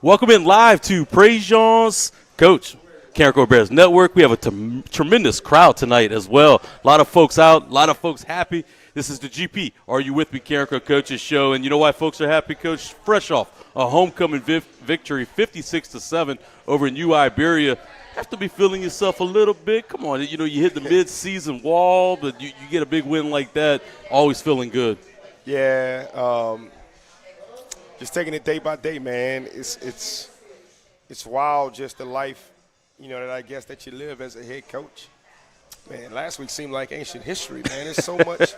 Welcome in live to Prejean's Coach Careco Bears Network. We have a tremendous crowd tonight as well. A lot of folks out, a lot of folks happy. This is the GP, Are You With Me, Careco Coaches show. And you know why folks are happy, Coach? Fresh off a homecoming victory, 56-7 over in New Iberia. Have to be feeling yourself a little bit. Come on, you hit the mid-season wall, but you get a big win like that, always feeling good. Yeah, just taking it day by day, man. It's wild, just the life, that I guess that you live as a head coach. Man, last week seemed like ancient history, man. There's so much.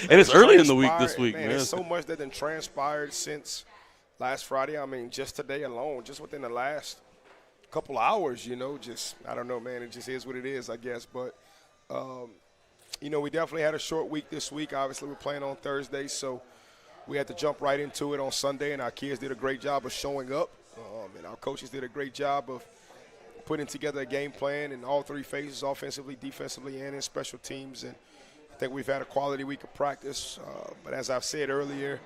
And it's early in the week this week, man. There's so much that has transpired since last Friday. I mean, just today alone, just within the last couple hours, just, I don't know, man. It just is what it is, I guess. But, we definitely had a short week this week. Obviously, we're playing on Thursday, so we had to jump right into it on Sunday, and our kids did a great job of showing up. And our coaches did a great job of putting together a game plan in all three phases, offensively, defensively, and in special teams. And I think we've had a quality week of practice. But as I've said earlier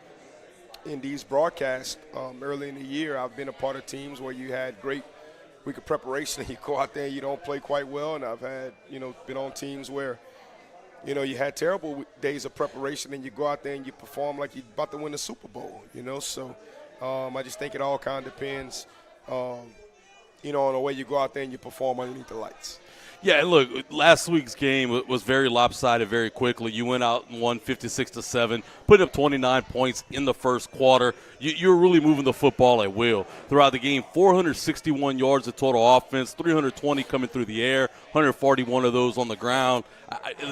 in these broadcasts, early in the year, I've been a part of teams where you had great week of preparation and you go out there and you don't play quite well. And I've had, been on teams where, you had terrible days of preparation and you go out there and you perform like you're about to win the Super Bowl, So I just think it all kind of depends, on the way you go out there and you perform underneath the lights. Yeah, look, last week's game was very lopsided very quickly. You went out and won 56-7, put up 29 points in the first quarter. You were really moving the football at will throughout the game. 461 yards of total offense, 320 coming through the air, 141 of those on the ground.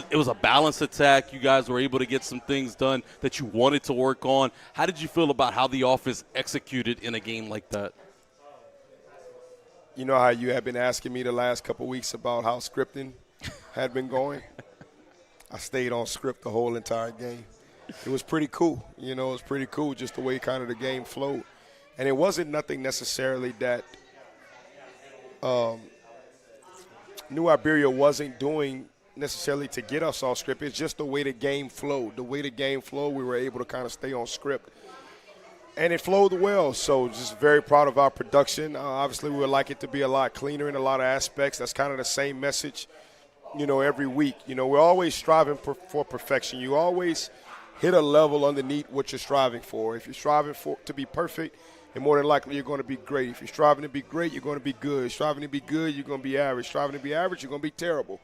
It was a balanced attack. You guys were able to get some things done that you wanted to work on. How did you feel about how the offense executed in a game like that? You know how you have been asking me the last couple of weeks about how scripting had been going? I stayed on script the whole entire game. It was pretty cool. It was pretty cool just the way kind of the game flowed. And it wasn't nothing necessarily that New Iberia wasn't doing necessarily to get us off script. It's just the way the game flowed. The way the game flowed, we were able to kind of stay on script. And it flowed well, so just very proud of our production. Obviously, we would like it to be a lot cleaner in a lot of aspects. That's kind of the same message, every week. We're always striving for perfection. You always hit a level underneath what you're striving for. If you're striving to be perfect, then more than likely you're going to be great. If you're striving to be great, you're going to be good. Striving to be good, you're going to be average. Striving to be average, you're going to be terrible.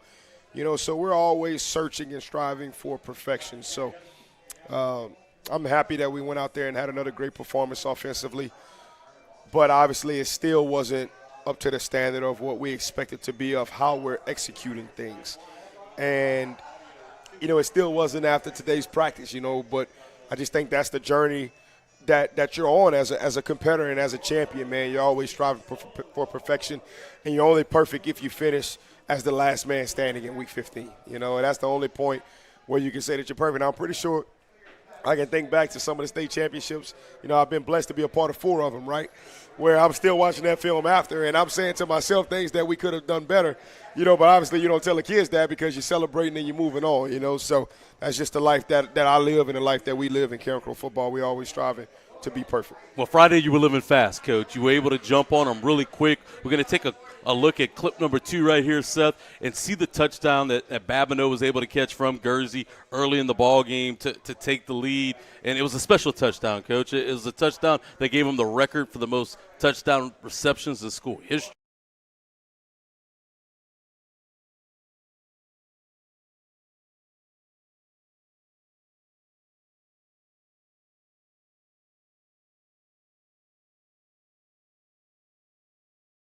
So we're always searching and striving for perfection. So, I'm happy that we went out there and had another great performance offensively. But obviously it still wasn't up to the standard of what we expected to be of how we're executing things. And, it still wasn't after today's practice, but I just think that's the journey that you're on as a competitor and as a champion, man. You're always striving for perfection, and you're only perfect if you finish as the last man standing in week 15, and that's the only point where you can say that you're perfect. Now, I'm pretty sure I can think back to some of the state championships. I've been blessed to be a part of 4 of them, right, where I'm still watching that film after, and I'm saying to myself things that we could have done better, but obviously you don't tell the kids that because you're celebrating and you're moving on, So that's just the life that I live and the life that we live in Careco football. We always striving to be perfect. Well, Friday you were living fast, Coach. You were able to jump on them really quick. We're going to take a look at clip number 2 right here, Seth, and see the touchdown that Babineau was able to catch from Guernsey early in the ball game to take the lead. And it was a special touchdown, Coach. It was a touchdown that gave him the record for the most touchdown receptions in school history.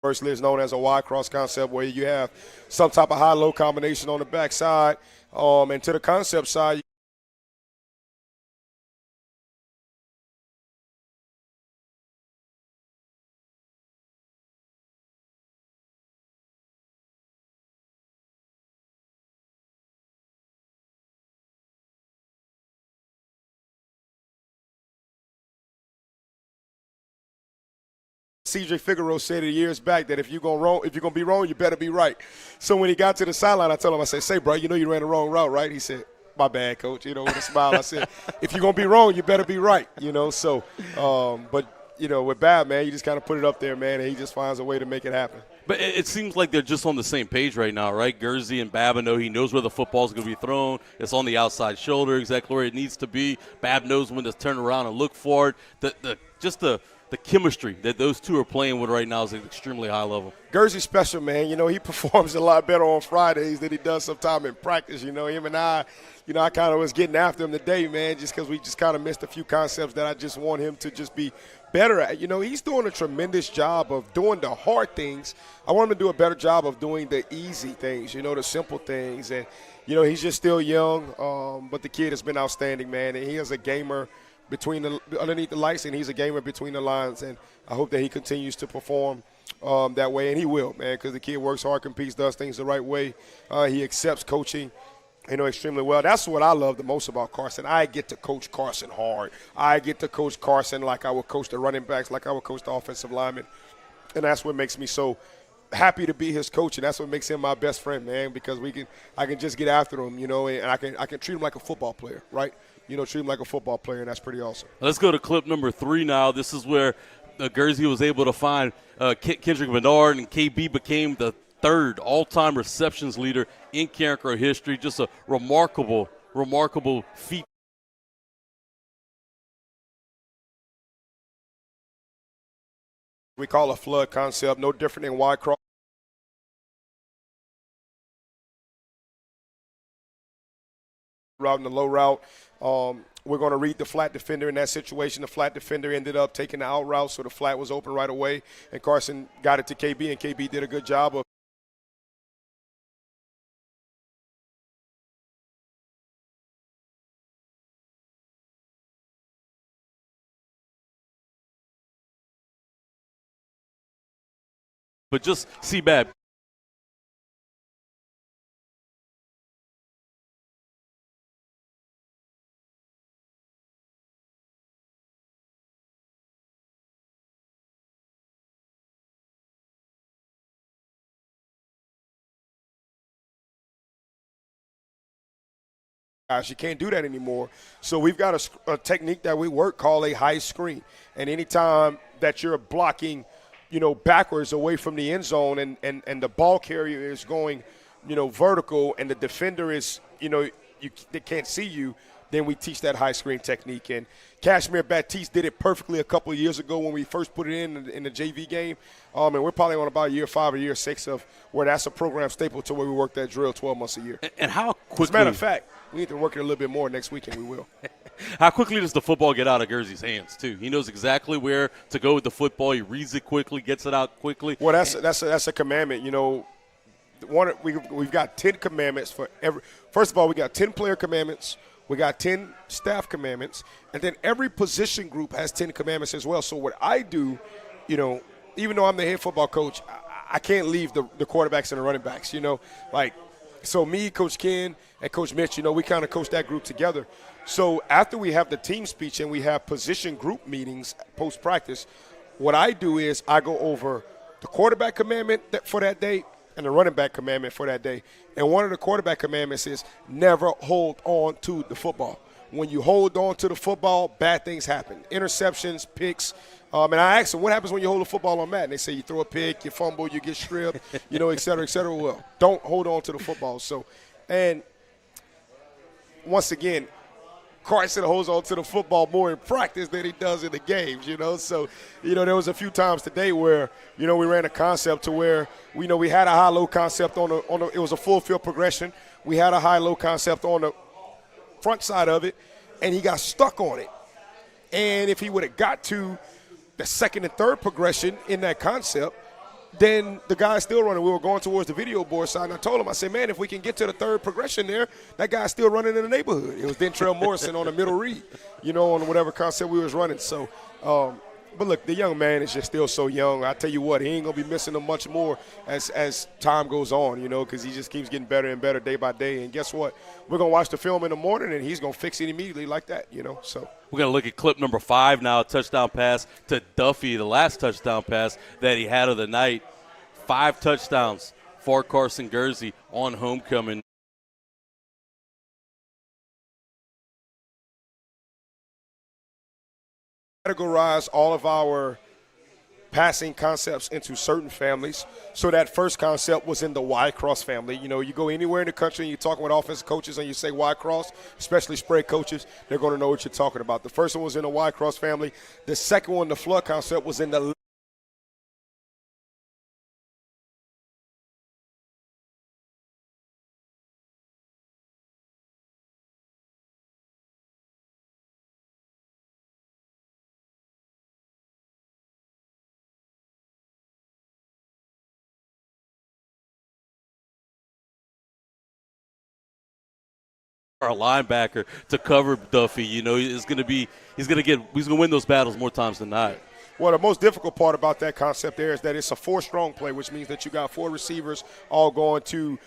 Firstly, it's known as a Y-cross concept where you have some type of high-low combination on the backside. And to the concept side, C.J. Figueroa said it years back that if you're gonna be wrong, you better be right. So when he got to the sideline, I told him, I said, "Say, bro, you ran the wrong route, right?" He said, "My bad, coach." With a smile, I said, "If you're gonna be wrong, you better be right." So, but with Bab, man, you just kind of put it up there, man, and he just finds a way to make it happen. But it seems like they're just on the same page right now, right? Guernsey and Bab know he knows where the football's going to be thrown. It's on the outside shoulder, exactly where it needs to be. Bab knows when to turn around and look for it. The chemistry that those two are playing with right now is at an extremely high level. Guernsey's special, man. He performs a lot better on Fridays than he does sometime in practice. Him and I kind of was getting after him today, man, just because we just kind of missed a few concepts that I just want him to just be better at. He's doing a tremendous job of doing the hard things. I want him to do a better job of doing the easy things, the simple things. And, he's just still young, but the kid has been outstanding, man. And he is a gamer underneath the lights, and he's a gamer between the lines. And I hope that he continues to perform that way, and he will, man, because the kid works hard, competes, does things the right way. He accepts coaching, extremely well. That's what I love the most about Carson. I get to coach Carson hard. I get to coach Carson like I would coach the running backs, like I would coach the offensive linemen, and that's what makes me so happy to be his coach, and that's what makes him my best friend, man, because I can just get after him, and I can treat him like a football player, right? Treat him like a football player, and that's pretty awesome. Let's go to clip number 3 now. This is where Guernsey was able to find Kendrick Bernard, and KB became the 3rd all-time receptions leader in Carencro history. Just a remarkable feat. We call a flood concept, no different than wide cross. Route and the low route. We're going to read the flat defender in that situation. The flat defender ended up taking the out route, so the flat was open right away. And Carson got it to KB, and KB did a good job of But just see Bab. You can't do that anymore. So we've got a technique that we work called a high screen. And anytime that you're blocking, backwards away from the end zone and the ball carrier is going, vertical and the defender is, they can't see you, then we teach that high screen technique. And Kashmir Baptiste did it perfectly a couple of years ago when we first put it in the JV game. And we're probably on about year 5 or year 6 of where that's a program staple to where we work that drill 12 months a year. And how quickly? As a matter of fact, we need to work it a little bit more next week, and we will. How quickly does the football get out of Guernsey's hands, too? He knows exactly where to go with the football. He reads it quickly, gets it out quickly. Well, that's a commandment. We've got 10 commandments for every. First of all, we got 10 player commandments. We got 10 staff commandments. And then every position group has 10 commandments as well. So what I do, even though I'm the head football coach, I can't leave the quarterbacks and the running backs, So me, Coach Ken, and Coach Mitch, we kind of coach that group together. So after we have the team speech and we have position group meetings post-practice, what I do is I go over the quarterback commandment for that day and the running back commandment for that day. And one of the quarterback commandments is never hold on to the football. When you hold on to the football, bad things happen. Interceptions, picks. And I ask them, what happens when you hold the football on mat? And they say you throw a pick, you fumble, you get stripped, et cetera, et cetera. Well, don't hold on to the football. So, and once again, Carson holds on to the football more in practice than he does in the games, So, there was a few times today where, we ran a concept to where, we had a high-low concept it was a full field progression. We had a high-low concept on the front side of it, and he got stuck on it. And if he would have got to the second and third progression in that concept, then the guy's still running. We were going towards the video board side, and I told him, I said, man, if we can get to the third progression there, that guy's still running in the neighborhood. It was Dentrell Morrison on the middle read, on whatever concept we was running. So, but look, the young man is just still so young. I tell you what, he ain't going to be missing him much more as time goes on, because he just keeps getting better and better day by day. And guess what? We're going to watch the film in the morning, and he's going to fix it immediately like that, So we're going to look at clip number 5 now, a touchdown pass to Duffy, the last touchdown pass that he had of the night. 5 touchdowns for Carson Guernsey on homecoming. categorize all of our passing concepts into certain families. So that first concept was in the Y cross family. You know, you go anywhere in the country and you're talking with offensive coaches and you say Y cross, especially spread coaches, they're going to know what you're talking about. The first one was in the Y cross family. The second one, the flood concept, was in the Our linebacker to cover Duffy. You know, he's going to win those battles more times than not. Well, the most difficult part about that concept there is that it's a 4-strong play, which means that you got 4 receivers all going to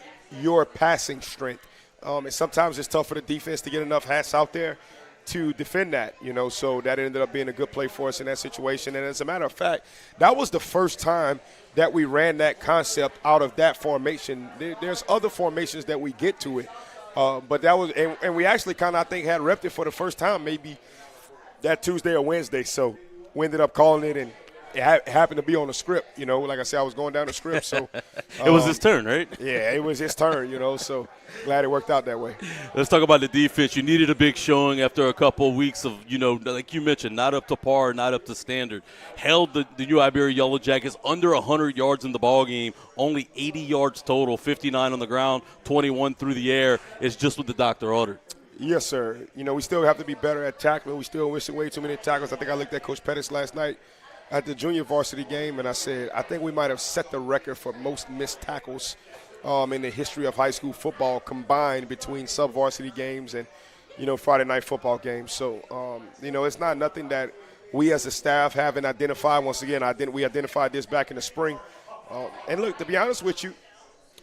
your passing strength. And sometimes it's tough for the defense to get enough hats out there to defend that, you know, so that ended up being a good play for us in that situation. And as a matter of fact, that was the first time that we ran that concept out of that formation. There's other formations that we get to it. But that was, and we actually kind of, I think, had repped it for the first time maybe that Tuesday or Wednesday. So we ended up calling it, and it happened to be on the script. You know, like I said, I was going down the script. So it was his turn, right? Yeah, it was his turn, you know, so glad it worked out that way. Let's talk about the defense. You needed a big showing after a couple of weeks of, you know, like you mentioned, not up to par, not up to standard. Held the New Iberia Yellow Jackets under 100 yards in the ball game, only 80 yards total, 59 on the ground, 21 through the air. It's just what the doctor ordered. Yes, sir. You know, we still have to be better at tackling. We still missing way too many tackles. I think I looked at Coach Pettis last night at the junior varsity game, and I said, I think we might have set the record for most missed tackles in the history of high school football combined between sub-varsity games and, you know, Friday night football games. So, you know, it's not nothing that we as a staff haven't identified. Once again, we identified this back in the spring. And, look, to be honest with you,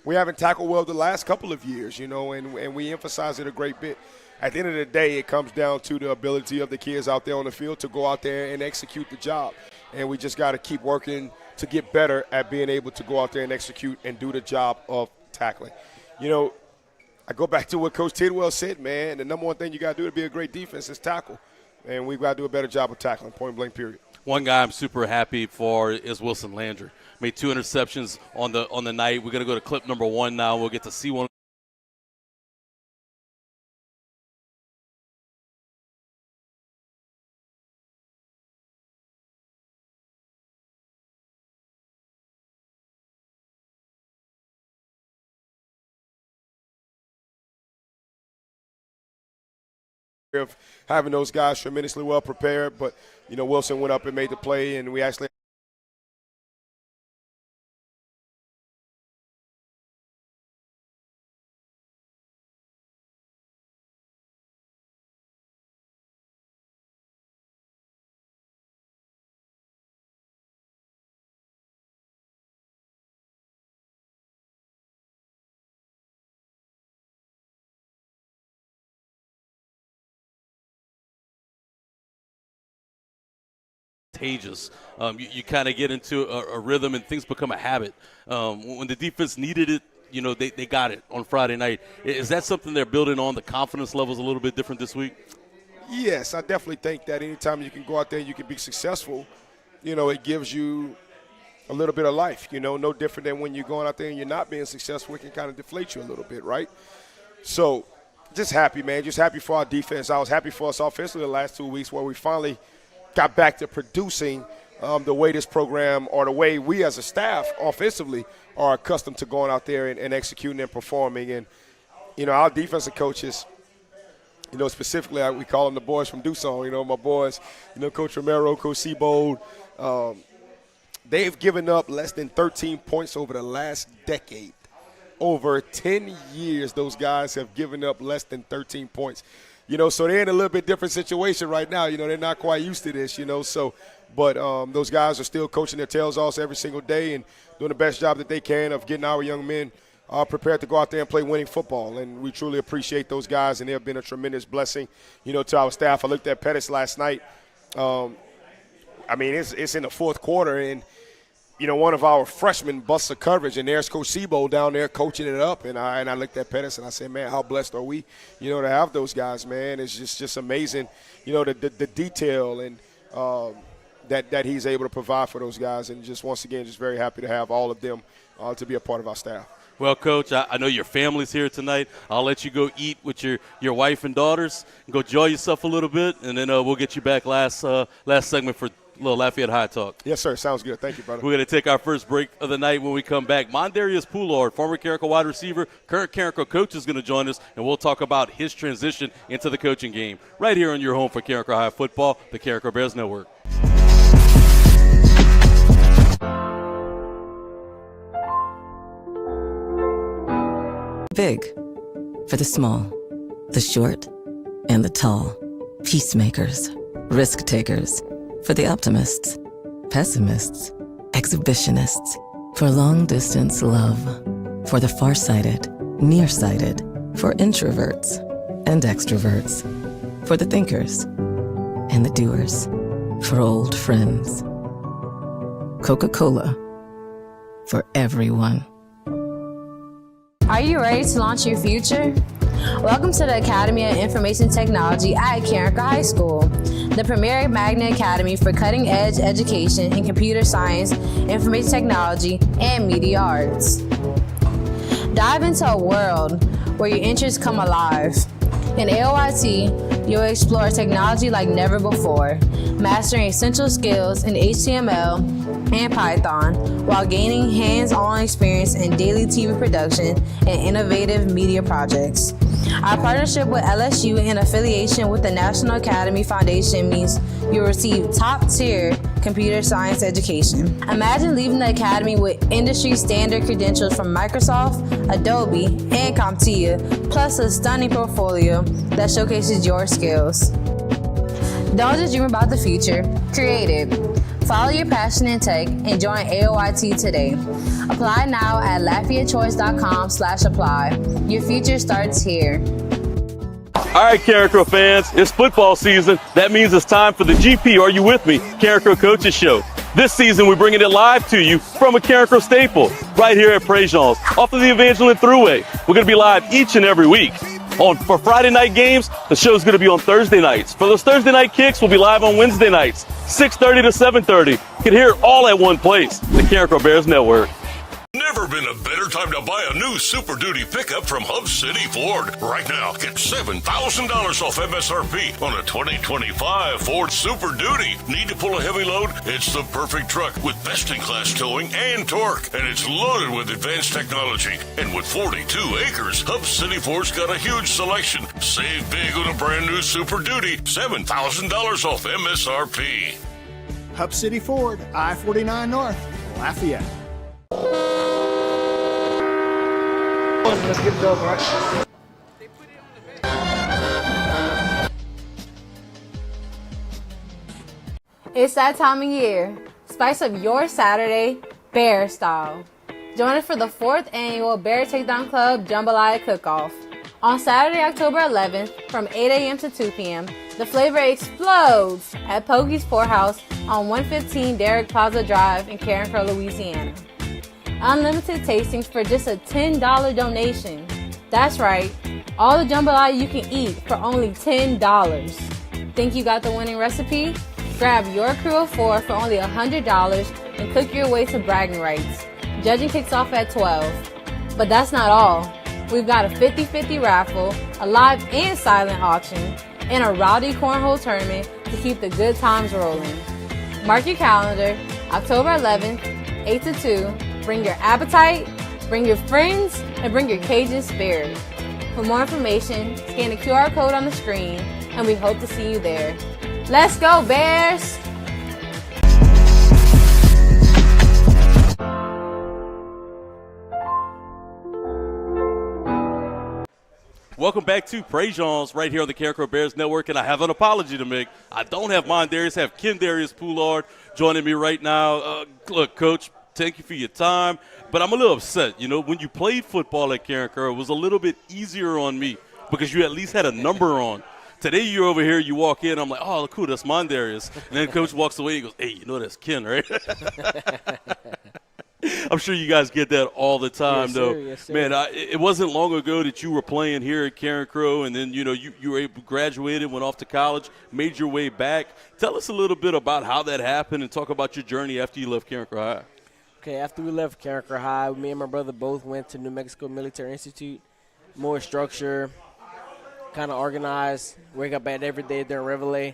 we haven't tackled well the last couple of years, you know, and we emphasize it a great bit. At the end of the day, it comes down to the ability of the kids out there on the field to go out there and execute the job. And we just got to keep working to get better at being able to go out there and execute and do the job of tackling. You know, I go back to what Coach Tidwell said, man, the number one thing you got to do to be a great defense is tackle. And we've got to do a better job of tackling, point blank, period. One guy I'm super happy for is Wilson Landry. Made 2 interceptions on the night. We're going to go to clip number 1 now. We'll get to see one. Of having those guys tremendously well prepared, but, you know, Wilson went up and made the play, and we actually You kind of get into a rhythm and things become a habit. When the defense needed it, you know, they got it on Friday night. Is that something they're building on? The confidence level is a little bit different this week? Yes, I definitely think that anytime you can go out there and you can be successful, you know, it gives you a little bit of life, you know, no different than when you're going out there and you're not being successful. It can kind of deflate you a little bit, right? So just happy, man, just happy for our defense. I was happy for us offensively the last 2 weeks where we finally got back to producing the way this program, or the way we as a staff offensively are accustomed to going out there and executing and performing. And, you know, our defensive coaches, you know, specifically we call them the boys from Doosan, you know, my boys, you know, Coach Romero, Coach Seabold, they've given up less than 13 points over the last decade. Over 10 years, those guys have given up less than 13 points. You know, so they're in a little bit different situation right now. You know, they're not quite used to this, you know. So, but those guys are still coaching their tails off every single day and doing the best job that they can of getting our young men prepared to go out there and play winning football. And we truly appreciate those guys, and they have been a tremendous blessing, you know, to our staff. I looked at Pettis last night. I mean, it's in the fourth quarter, and, you know, one of our freshmen busts a coverage, and there's Coach Seabold down there coaching it up. And I looked at Pettis and I said, man, how blessed are we, you know, to have those guys, man. It's just amazing, you know, the detail and that he's able to provide for those guys. And just once again, just very happy to have all of them to be a part of our staff. Well, Coach, I know your family's here tonight. I'll let you go eat with your wife and daughters and go enjoy yourself a little bit, and then we'll get you back last segment for a little Lafayette High Talk. Yes, sir. Sounds good. Thank you, brother. We're going to take our first break of the night. When we come back, Mondarius Poulard, former Carrico wide receiver, current Carrico coach, is going to join us, and we'll talk about his transition into the coaching game right here on your home for Carrico High football, the Carrico Bears Network. Big for the small, the short, and the tall. Peacemakers, risk takers, for the optimists, pessimists, exhibitionists, for long distance love, for the farsighted, nearsighted, for introverts and extroverts, for the thinkers and the doers, for old friends. Coca-Cola, for everyone. Are you ready to launch your future? Welcome to the Academy of Information Technology at Carrico High School, the premier magnet academy for cutting-edge education in computer science, information technology, and media arts. Dive into a world where your interests come alive. In AOIT, you'll explore technology like never before, mastering essential skills in HTML and Python while gaining hands-on experience in daily TV production and innovative media projects. Our partnership with LSU and affiliation with the National Academy Foundation means you'll receive top-tier computer science education. Imagine leaving the academy with industry-standard credentials from Microsoft, Adobe, and CompTIA, plus a stunning portfolio that showcases your skills. Don't just dream about the future, create it. Follow your passion in tech and join AOIT today. Apply now at LafayetteChoice.com/apply. Your future starts here. All right, Carrico fans, it's football season. That means it's time for the GP Are You With Me? Carrico Coaches Show. This season, we're bringing it live to you from a Carrico staple right here at Prejean's off of the Evangeline Thruway. We're going to be live each and every week. For Friday night games, the show's going to be on Thursday nights. For those Thursday night kicks, we'll be live on Wednesday nights, 6:30 to 7:30. You can hear it all at one place, the Carrico Bears Network. Never been a better time to buy a new Super Duty pickup from Hub City Ford. Right now, get $7,000 off MSRP on a 2025 Ford Super Duty. Need to pull a heavy load? It's the perfect truck with best-in-class towing and torque. And it's loaded with advanced technology. And with 42 acres, Hub City Ford's got a huge selection. Save big on a brand new Super Duty. $7,000 off MSRP. Hub City Ford, I-49 North, Lafayette. Let's get it over, right? It's that time of year. Spice up your Saturday Bear style. Join us for the 4th annual Bear Takedown Club Jambalaya Cook-Off. On Saturday, October 11th, from 8 a.m. to 2 p.m., the flavor explodes at Pokey's Poorhouse on 115 Derrick Plaza Drive in Carrico, Louisiana. Unlimited tastings for just a $10 donation. That's right, all the jambalaya you can eat for only $10. Think you got the winning recipe? Grab your crew of 4 for only $100 and cook your way to bragging rights. Judging kicks off at 12. But that's not all. We've got a 50-50 raffle, a live and silent auction, and a rowdy cornhole tournament to keep the good times rolling. Mark your calendar, October 11th, 8 to 2. Bring your appetite, bring your friends, and bring your Cajun spirit. For more information, scan the QR code on the screen, and we hope to see you there. Let's go, Bears! Welcome back to Prejean's right here on the Carrico Bears Network, and I have an apology to make. I don't have Mondarius, I have Kendarius Poulard joining me right now. Look, Coach, thank you for your time, but I'm a little upset. You know, when you played football at Carrico, it was a little bit easier on me because you at least had a number on. Today you're over here, you walk in, I'm like, oh, cool, that's Mondarius. And then Coach walks away and goes, hey, you know that's Ken, right? I'm sure you guys get that all the time, Yes, though. sir. Yes, sir. Man, it wasn't long ago that you were playing here at Karen Crow, and then, you were able, graduated, went off to college, made your way back. Tell us a little bit about how that happened and talk about your journey after you left Karen Crow High. Okay, after we left Karen Crow High, me and my brother both went to New Mexico Military Institute. More structure, kind of organized, wake up at every day during Reveille.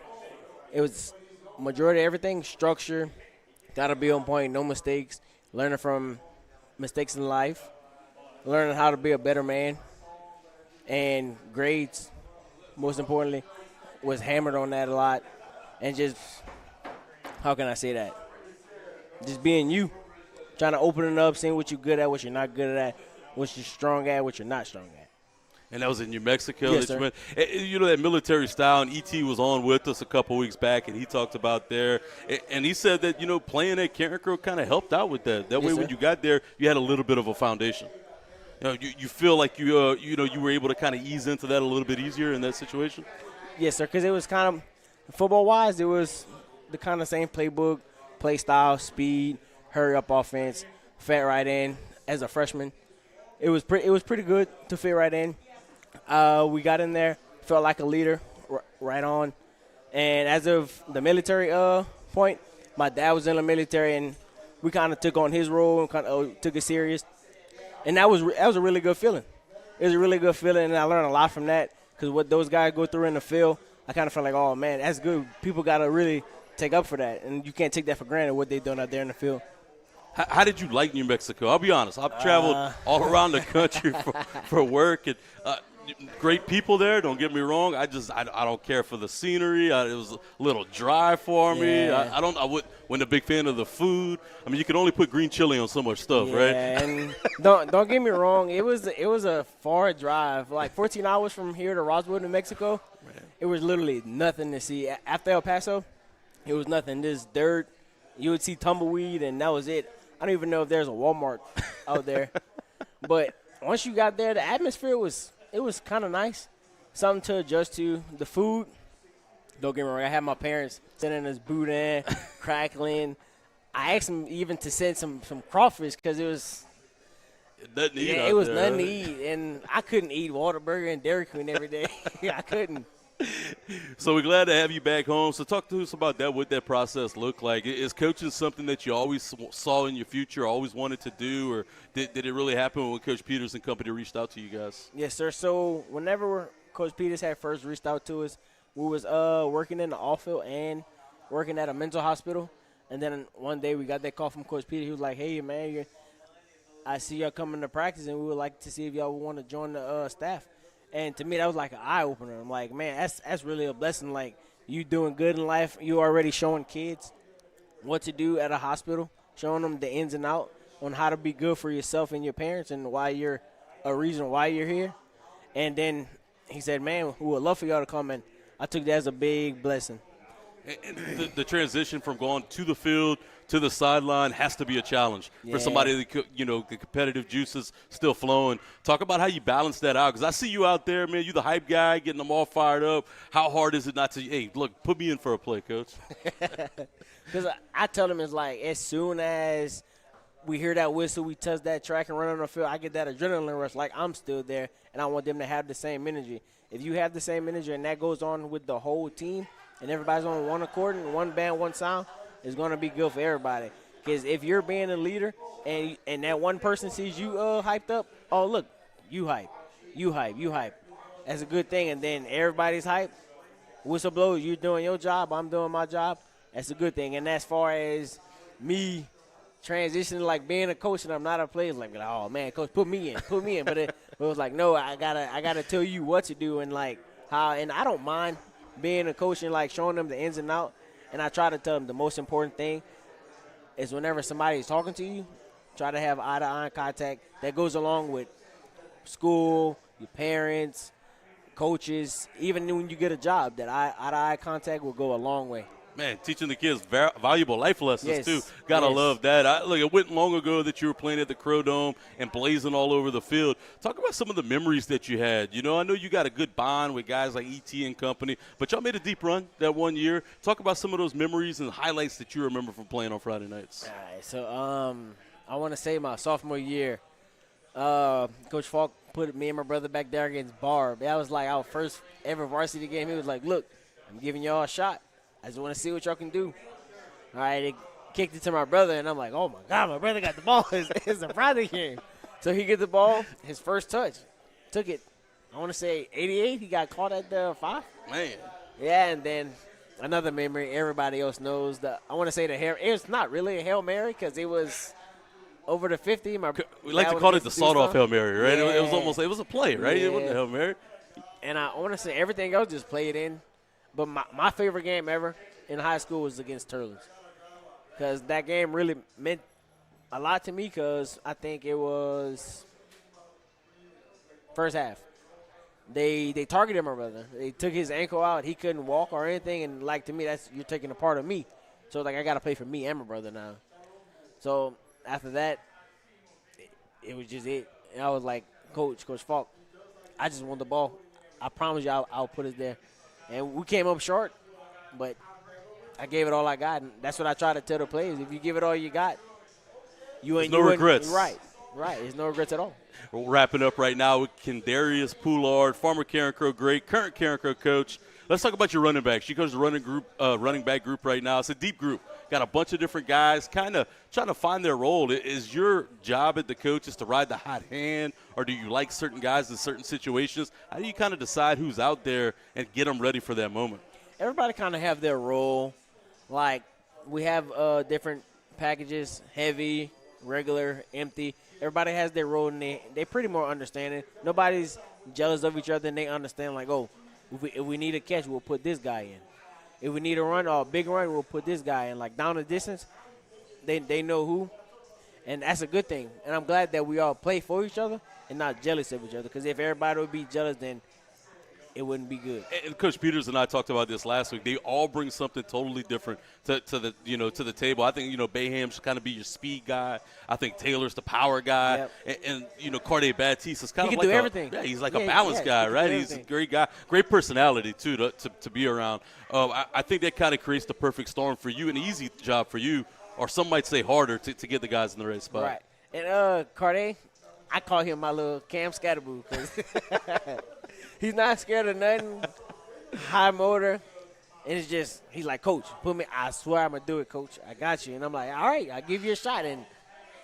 It was majority of everything, structure, got to be on point, no mistakes, learning from mistakes in life, learning how to be a better man, and grades, most importantly, was hammered on that a lot. And just, how can I say that? Just being you, trying to open it up, seeing what you're good at, what you're not good at, what you're strong at, what you're not strong at. And that was in New Mexico. Yes, that you sir. went. That military style, and E.T. was on with us a couple weeks back, and he talked about there. And he said that, playing at Karen Crow kind of helped out with that. That way, Yes, when sir. you got there, you had a little bit of a foundation. You feel like you were able to kind of ease into that a little bit easier in that situation? Yes, sir, because it was kind of, football-wise, it was the kind of same playbook, play style, speed, hurry-up offense, fit right in as a freshman. It was pretty good to fit right in. We got in there, felt like a leader right on. And as of the military point, my dad was in the military, and we kind of took on his role and kind of took it serious. And that was a really good feeling. It was a really good feeling, and I learned a lot from that because what those guys go through in the field, I kind of felt like, oh, man, that's good. People got to really take up for that, and you can't take that for granted, what they're doing out there in the field. How did you like New Mexico? I'll be honest. I've traveled all around the country for work, and great people there. Don't get me wrong. I don't care for the scenery. It was a little dry for me. Yeah. I wasn't a big fan of the food. I mean, you can only put green chili on so much stuff, Yeah, right? and don't get me wrong. It was a far drive, like 14 hours from here to Roswell, New Mexico. Man. It was literally nothing to see. After El Paso, it was nothing. Just dirt. You would see tumbleweed, and that was it. I don't even know if there's a Walmart out there. But once you got there, the atmosphere was kind of nice. Something to adjust to. The food, don't get me wrong, I had my parents sending us boudin, crackling. I asked them even to send some crawfish because it was Nothing to eat out it was there, nothing to right? eat. And I couldn't eat Whataburger and Dairy Queen every day. I couldn't. So we're glad to have you back home. So talk to us about that, what that process looked like. Is coaching something that you always saw in your future, always wanted to do, or did it really happen when Coach Peters and company reached out to you guys? Yes, sir. So whenever Coach Peters had first reached out to us, we was working in the off field and working at a mental hospital. And then one day we got that call from Coach Peters. He was like, hey, man, I see y'all coming to practice, and we would like to see if y'all would want to join the staff. And to me, that was like an eye-opener. I'm like, man, that's really a blessing. Like, you doing good in life. You already showing kids what to do at a hospital, showing them the ins and outs on how to be good for yourself and your parents and why you're a reason why you're here. And then he said, man, we would love for y'all to come. And I took that as a big blessing. And the transition from going to the field to the sideline has to be a challenge for Yeah. somebody that, the competitive juices still flowing. Talk about how you balance that out, because I see you out there, man. You the hype guy, getting them all fired up. How hard is it not to, hey, look, put me in for a play, Coach? Because I tell them it's like as soon as we hear that whistle, we touch that track and run on the field, I get that adrenaline rush like I'm still there, and I want them to have the same energy. If you have the same energy and that goes on with the whole team and everybody's on one accord and one band, one sound, it's going to be good for everybody. Because if you're being a leader and that one person sees you hyped up, oh, look, you hype. That's a good thing. And then everybody's hyped. Whistle blows, you're doing your job, I'm doing my job. That's a good thing. And as far as me transitioning, like being a coach and I'm not a player, it's like, oh, man, Coach, put me in. But it was like, no, I gotta tell you what to do and, like, how. And I don't mind being a coach and, like, showing them the ins and outs. And I try to tell them the most important thing is whenever somebody is talking to you, try to have eye-to-eye contact. That goes along with school, your parents, coaches, even when you get a job, that eye-to-eye contact will go a long way. Man, teaching the kids valuable life lessons, too. Yes, Gotta yes. love that. Look, it wasn't long ago that you were playing at the Crow Dome and blazing all over the field. Talk about some of the memories that you had. I know you got a good bond with guys like E.T. and company, but y'all made a deep run that one year. Talk about some of those memories and highlights that you remember from playing on Friday nights. All right, so I want to say my sophomore year. Coach Falk put me and my brother back there against Barb. That was like our first ever varsity game. He was like, look, I'm giving y'all a shot. I just want to see what y'all can do. All right, they kicked it to my brother, and I'm like, oh, my God, my brother got the ball. It's a Friday game. So he get the ball, his first touch, took it, I want to say 88. He got caught at the 5. Man. Yeah, and then another memory everybody else knows. I want to say it's not really a Hail Mary because it was over the 50. We like to call it the sawed-off Hail Mary, right? Yeah. It was a play, right? Yeah. It wasn't a Hail Mary. And I want to say everything else just played in. But my favorite game ever in high school was against Turlings because that game really meant a lot to me because I think it was first half. They targeted my brother. They took his ankle out. He couldn't walk or anything. And, like, to me, you're taking a part of me. So, like, I got to play for me and my brother now. So, after that, it was just it. And I was like, Coach Falk, I just want the ball. I promise you I'll put it there. And we came up short, but I gave it all I got. And that's what I try to tell the players. If you give it all you got, There's no regrets. Right. There's no regrets at all. We're wrapping up right now with Kendarius Poulard, former Karen Crow great, current Karen Crow coach. Let's talk about your running backs. You coach the running back group right now. It's a deep group. Got a bunch of different guys kind of trying to find their role. Is your job at the coach is to ride the hot hand, or do you like certain guys in certain situations? How do you kind of decide who's out there and get them ready for that moment? Everybody kind of have their role. Like, we have different packages, heavy, regular, empty. Everybody has their role, and they pretty more understanding. Nobody's jealous of each other, and they understand, like, oh, if we need a catch, we'll put this guy in. If we need a run or a big run, we'll put this guy in. Like, down the distance, they know who, and that's a good thing. And I'm glad that we all play for each other and not jealous of each other, because if everybody would be jealous, then it wouldn't be good. And Coach Peters and I talked about this last week. They all bring something totally different to the table. I think Bayham should kind of be your speed guy. I think Taylor's the power guy, yep. and Cartier Baptiste is kind he of can like do everything. Yeah, he's like a balanced guy, right? He's a great guy, great personality too to be around. I think that kind of creates the perfect storm for you, an easy job for you, or some might say harder to get the guys in the right spot. Right. And Cartier, I call him my little Cam Scatterboo because he's not scared of nothing. High motor. And it's just, he's like, Coach, put me, I swear I'm going to do it, Coach. I got you. And I'm like, all right, I'll give you a shot. And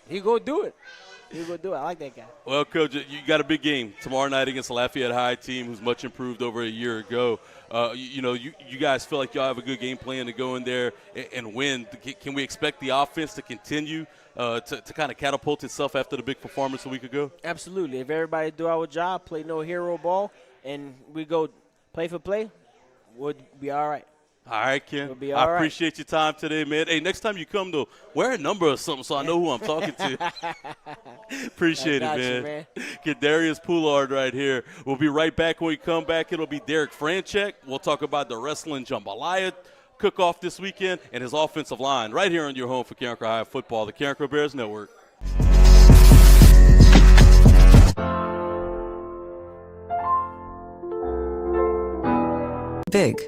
he go do it. He go do it. I like that guy. Well, Coach, you got a big game tomorrow night against the Lafayette High team, who's much improved over a year ago. You guys feel like y'all have a good game plan to go in there and win. Can we expect the offense to continue to kind of catapult itself after the big performance a week ago? Absolutely. If everybody do our job, play no hero ball, and we go play for play, we'll be all right. All right, Ken. We'll be all right. Appreciate your time today, man. Hey, next time you come, though, wear a number or something so I know who I'm talking to. Appreciate it, man. Get Kendarius Poulard right here. We'll be right back. When we come back, it'll be Derek Franchek. We'll talk about the wrestling jambalaya cook-off this weekend and his offensive line right here on your home for Karen Crow High Football, the Karen Crow Bears Network. Big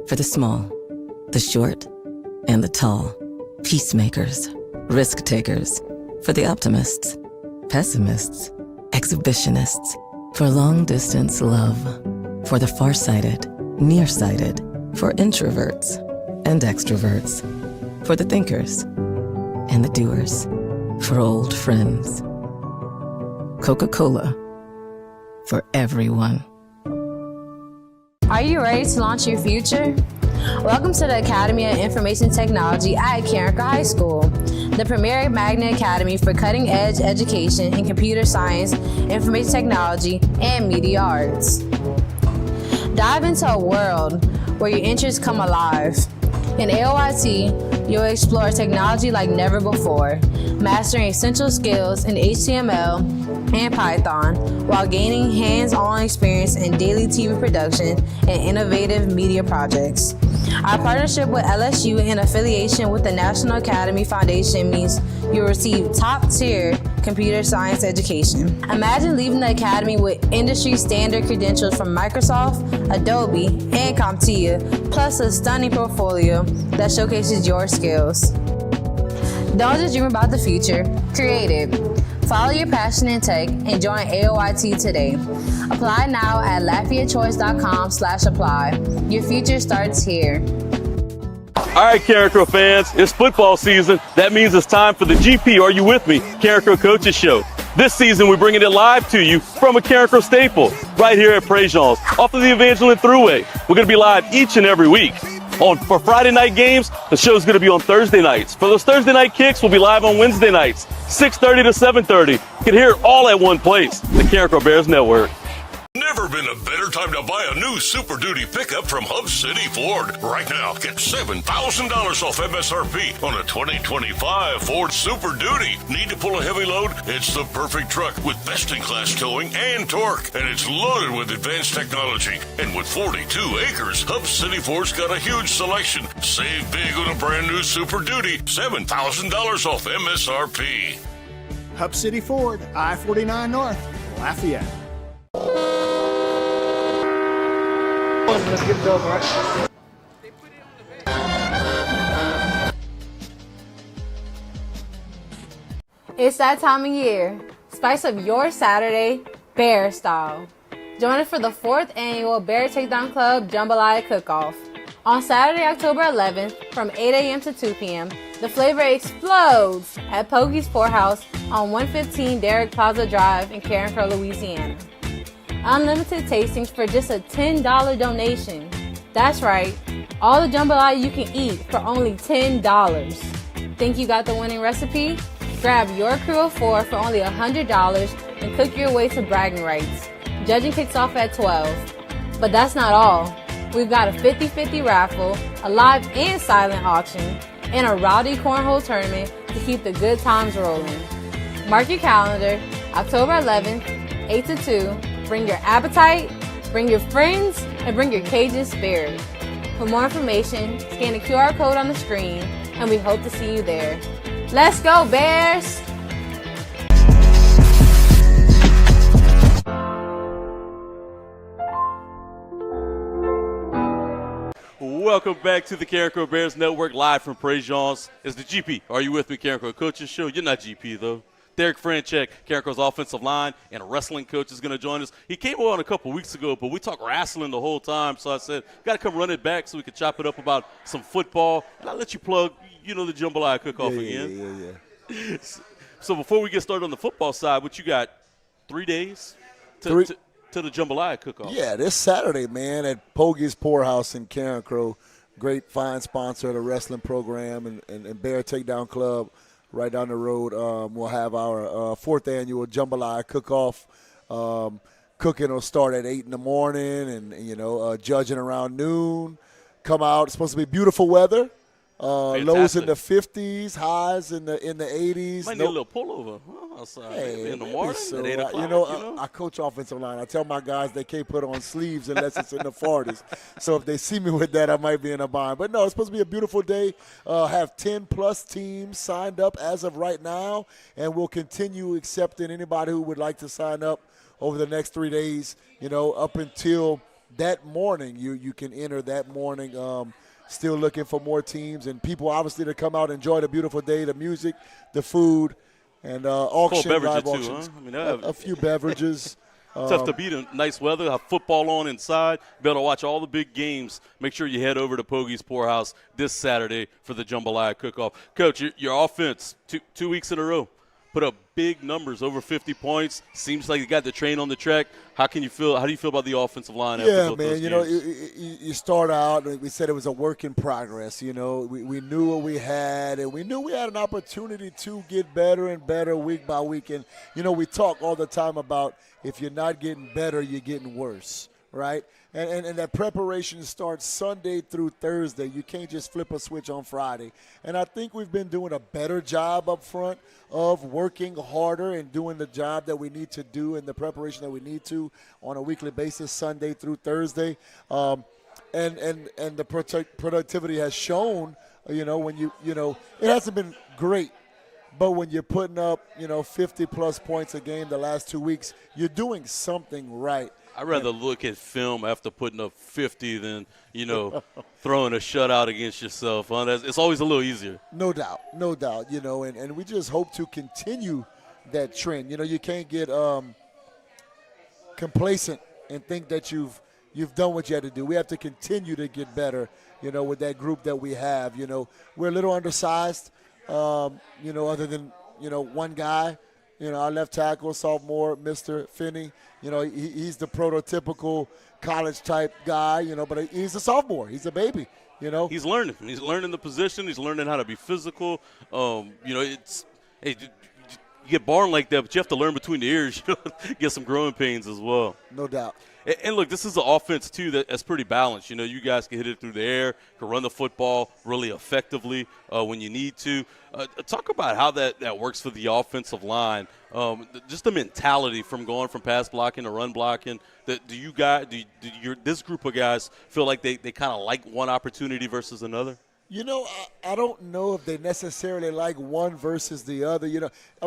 for the small, the short, and the tall. Peacemakers, risk takers, for the optimists, pessimists, exhibitionists, for long distance love, for the farsighted, nearsighted, for introverts and extroverts, for the thinkers and the doers, for old friends. Coca-Cola, for everyone. Are you ready to launch your future? Welcome to the Academy of Information Technology at Karen Crow High School, the premier magnet academy for cutting-edge education in computer science, information technology, and media arts. Dive into a world where your interests come alive. In AOIT, you'll explore technology like never before, mastering essential skills in HTML and Python while gaining hands-on experience in daily TV production and innovative media projects. Our partnership with LSU and affiliation with the National Academy Foundation means you'll receive top-tier computer science education. Imagine leaving the academy with industry-standard credentials from Microsoft, Adobe, and CompTIA, plus a stunning portfolio that showcases your skills. Don't just dream about the future, Creative. Follow your passion in tech and join AOIT today. Apply now at LafayetteChoice.com/apply. Your future starts here. All right, Carencro fans, it's football season. That means it's time for the GP Are You With Me? Carencro Coaches Show. This season, we're bringing it live to you from a Carencro staple right here at Prejean's off of the Evangeline Thruway. We're going to be live each and every week. For Friday night games, the show's going to be on Thursday nights. For those Thursday night kicks, we'll be live on Wednesday nights, 6:30 to 7:30. You can hear it all at one place, the Carencro Bears Network. Never been a better time to buy a new Super Duty pickup from Hub City Ford. Right now, get $7,000 off MSRP on a 2025 Ford Super Duty. Need to pull a heavy load? It's the perfect truck with best-in-class towing and torque. And it's loaded with advanced technology. And with 42 acres, Hub City Ford's got a huge selection. Save big on a brand new Super Duty. $7,000 off MSRP. Hub City Ford, I-49 North, Lafayette. Let's get it over, right? It's that time of year. Spice up your Saturday Bear style. Join us for the 4th annual Bear Takedown Club Jambalaya Cook-Off. On Saturday, October 11th, from 8 a.m. to 2 p.m., the flavor explodes at Pokey's Poorhouse on 115 Derrick Plaza Drive in Carencro, Louisiana. Unlimited tastings for just a $10 donation. That's right, all the jambalaya you can eat for only $10. Think you got the winning recipe? Grab your crew of 4 for only $100 and cook your way to bragging rights. Judging kicks off at 12. But that's not all. We've got a 50-50 raffle, a live and silent auction, and a rowdy cornhole tournament to keep the good times rolling. Mark your calendar, October 11th, 8 to 2. Bring your appetite, bring your friends, and bring your Cajun spirit. For more information, scan the QR code on the screen, and we hope to see you there. Let's go, Bears! Welcome back to the Carencro Bears Network, live from Prejean's. It's the GP. Are You With Me? Carencro Coaches Show. You're not GP, though. Derek Franchek, Carencro's offensive line and wrestling coach, is going to join us. He came on a couple weeks ago, but we talked wrestling the whole time. So I said, got to come run it back so we could chop it up about some football. And I'll let you plug, the jambalaya cook-off again. Yeah. So before we get started on the football side, what you got, 3 days to the jambalaya cook-off? Yeah, this Saturday, man, at Pogie's Poorhouse in Carencro. Great, fine sponsor of the wrestling program and Bear Takedown Club. Right down the road, we'll have our 4th annual jambalaya cook-off. Cooking will start at 8 in the morning and, judging around noon. Come out. It's supposed to be beautiful weather. Lows in the 50s, highs in the 80s. Might need a little pullover outside in the morning at 8 o'clock. I coach offensive line. I tell my guys they can't put on sleeves unless it's in the 40s. So if they see me with that, I might be in a bind. But, no, it's supposed to be a beautiful day. Have 10-plus teams signed up as of right now, and we'll continue accepting anybody who would like to sign up over the next 3 days, up until that morning. You can enter that morning. Still looking for more teams and people, obviously, to come out and enjoy the beautiful day, the music, the food, and auction, live auctions. Huh? A few beverages. Tough to beat in nice weather, have football on inside, be able to watch all the big games. Make sure you head over to Pogie's Poorhouse this Saturday for the jambalaya cook-off. Coach, your offense, two weeks in a row, put up big numbers, over 50 points. Seems like you got the train on the track. How do you feel about the offensive line after both those games? You start out, we said it was a work in progress. We knew what we had, and we knew we had an opportunity to get better and better week by week. And, we talk all the time about if you're not getting better, you're getting worse, right? And that preparation starts Sunday through Thursday. You can't just flip a switch on Friday. And I think we've been doing a better job up front of working harder and doing the job that we need to do and the preparation that we need to on a weekly basis, Sunday through Thursday. And the productivity has shown, when it hasn't been great. But when you're putting up, 50-plus points a game the last 2 weeks, you're doing something right. I'd rather look at film after putting up 50 than, throwing a shutout against yourself. Huh? It's always a little easier. No doubt, and we just hope to continue that trend. You can't get complacent and think that you've done what you had to do. We have to continue to get better, with that group that we have. We're a little undersized, other than, one guy. Our left tackle, sophomore, Mr. Finney, he's the prototypical college-type guy, but he's a sophomore. He's a baby, He's learning. He's learning the position. He's learning how to be physical. You get born like that, but you have to learn between the ears. Get some growing pains as well. No doubt. And look, this is an offense, too, that's pretty balanced. You guys can hit it through the air, can run the football really effectively when you need to. Talk about how that works for the offensive line. Just the mentality from going from pass blocking to run blocking. This group of guys feel like they kind of like one opportunity versus another? I don't know if they necessarily like one versus the other.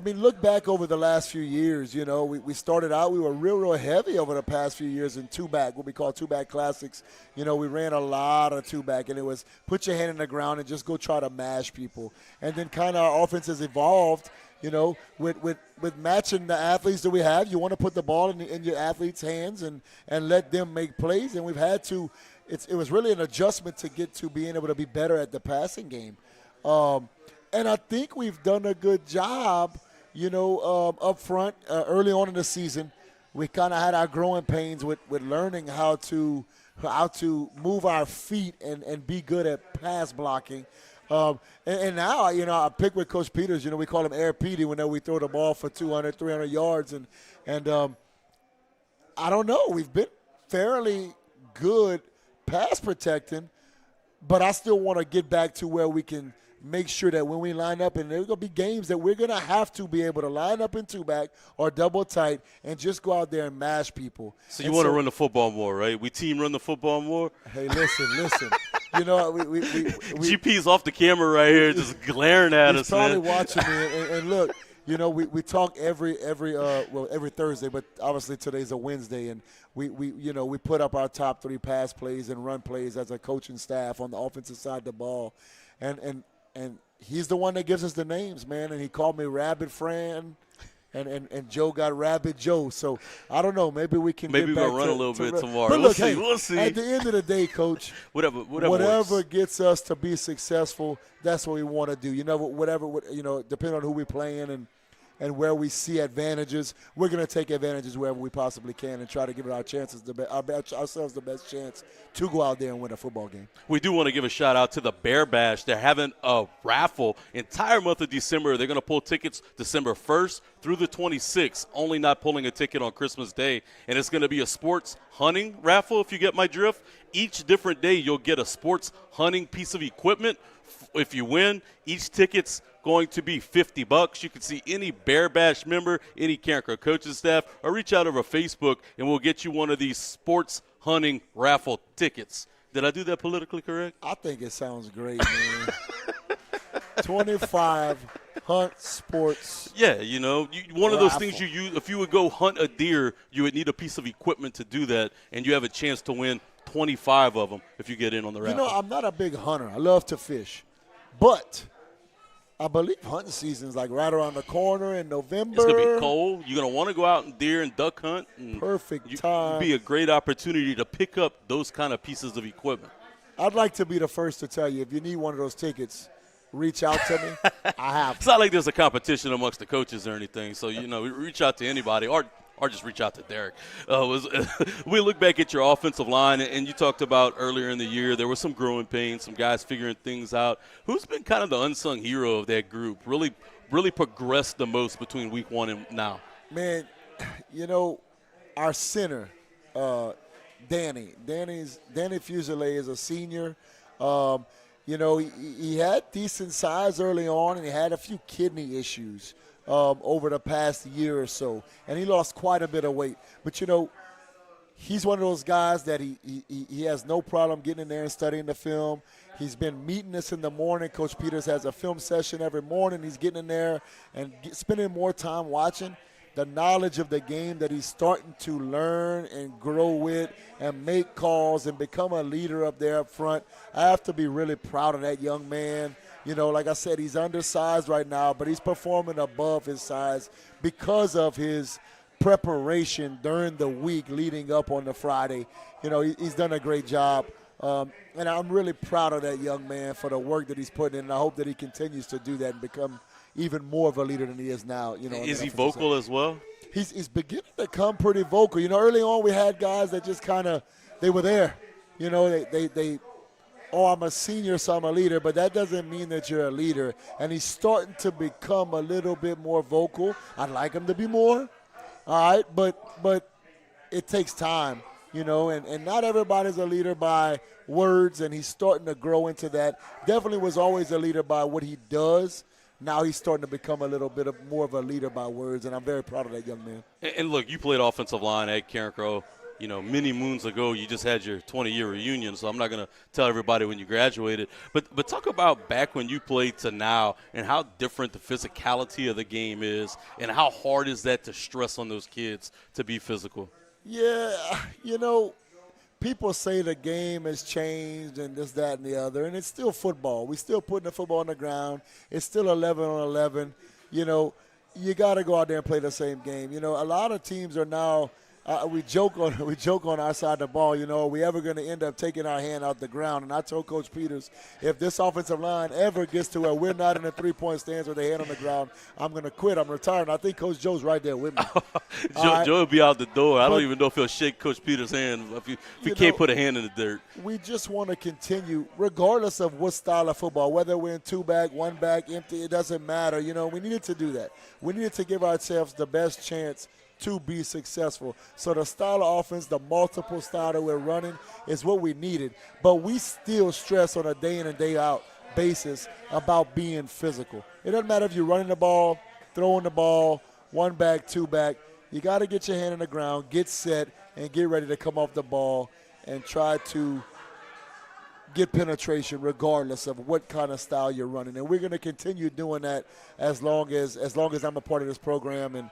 Look back over the last few years. We started out, we were real heavy over the past few years in two-back, what we call two-back classics. We ran a lot of two-back, and it was put your hand in the ground and just go try to mash people. And then kind of our offense has evolved, with matching the athletes that we have. You want to put the ball in your athletes' hands and let them make plays, and we've had to – it was really an adjustment to get to being able to be better at the passing game. And I think we've done a good job, up front early on in the season. We kind of had our growing pains with learning how to move our feet and be good at pass blocking. And now, I pick with Coach Peters. We call him Air Petey whenever we throw the ball for 200, 300 yards. And I don't know. We've been fairly good pass protecting, but I still want to get back to where we can make sure that when we line up, and there's going to be games that we're going to have to be able to line up in two-back or double tight and just go out there and mash people. So you want to run the football more, right? We team run the football more? Hey, listen. We GP's off the camera right here just glaring at us, man. He's probably watching me. And look, we talk every Thursday, but obviously today's a Wednesday, and we put up our top 3 pass plays and run plays as a coaching staff on the offensive side of the ball, and he's the one that gives us the names, man. And he called me Rabbit Fran, and Joe got Rabbit Joe. So I don't know. Maybe we can. Maybe get back we'll run a little bit tomorrow. But look, we'll see. At the end of the day, Coach, whatever gets us to be successful, that's what we want to do. Whatever depending on who we're playing and where we see advantages, we're going to take advantages wherever we possibly can and try to give it ourselves the best chance to go out there and win a football game. We do want to give a shout-out to the Bear Bash. They're having a raffle entire month of December. They're going to pull tickets December 1st through the 26th, only not pulling a ticket on Christmas Day. And it's going to be a sports hunting raffle, if you get my drift. Each different day you'll get a sports hunting piece of equipment. If you win, each ticket's going to be $50. You can see any Bear Bash member, any Carencro coaching staff, or reach out over Facebook, and we'll get you one of these sports hunting raffle tickets. Did I do that politically correct? I think it sounds great, man. 25 hunt sports. Yeah, one of those things you use. If you would go hunt a deer, you would need a piece of equipment to do that, and you have a chance to win 25 of them if you get in on the raffle. I'm not a big hunter. I love to fish, but I believe hunting season is like right around the corner in November. It's going to be cold. You're going to want to go out and deer and duck hunt. And perfect time. It'd be a great opportunity to pick up those kind of pieces of equipment. I'd like to be the first to tell you, if you need one of those tickets, reach out to me. I have. It's not like there's a competition amongst the coaches or anything. So, reach out to anybody or just reach out to Derek. We look back at your offensive line, and you talked about earlier in the year there was some growing pains, some guys figuring things out. Who's been kind of the unsung hero of that group, really progressed the most between week 1 and now? Man, our center, Danny Fusilier is a senior. He had decent size early on, and he had a few kidney issues over the past year or so, and he lost quite a bit of weight. But, he's one of those guys that he has no problem getting in there and studying the film. He's been meeting us in the morning. Coach Peters has a film session every morning. He's getting in there and spending more time watching. the knowledge of the game that he's starting to learn and grow with and make calls and become a leader up there up front. I have to be really proud of that young man. You know, like I said, he's undersized right now, but he's performing above his size because of his preparation during the week leading up on the Friday. You know, he's done a great job. And I'm really proud of that young man for the work that he's putting in, and I hope that he continues to do that and become even more of a leader than he is now. You know, is he vocal as well? He's beginning to come pretty vocal. You know, early on we had guys that just kind of, they were there. You know, they I'm a senior, so I'm a leader, but that doesn't mean that you're a leader. And he's starting to become a little bit more vocal. I'd like him to be more, all right, but it takes time, you know, and not everybody's a leader by words, and he's starting to grow into that. Definitely was always a leader by what he does. Now he's starting to become a little bit more of a leader by words, and I'm very proud of that young man. And look, you played offensive line at Carencro, you know, many moons ago. You just had your 20-year reunion, so I'm not going to tell everybody when you graduated. But talk about back when you played to now and how different the physicality of the game is, and how hard is that to stress on those kids to be physical? Yeah, you know, people say the game has changed and this, that, and the other, and it's still football. We're still putting the football on the ground. It's still 11 on 11. You know, you got to go out there and play the same game. You know, a lot of teams are now we joke on our side of the ball. You know, are we ever going to end up taking our hand out the ground? And I told Coach Peters, if this offensive line ever gets to where we're not in a three-point stance with their hand on the ground, I'm going to quit. I'm retiring. I think Coach Joe's right there with me. Joe will be out the door. I don't even know if he'll shake Coach Peters' hand if he can't put a hand in the dirt. We just want to continue, regardless of what style of football, whether we're in two-back, one-back, empty, it doesn't matter. You know, we needed to do that. We needed to give ourselves the best chance to be successful. So the style of offense, the multiple style that we're running is what we needed. But we still stress on a day in and day out basis about being physical. It doesn't matter if you're running the ball, throwing the ball, one back, two back. You got to get your hand on the ground, get set, and get ready to come off the ball and try to get penetration regardless of what kind of style you're running. And we're going to continue doing that as long as I'm a part of this program. And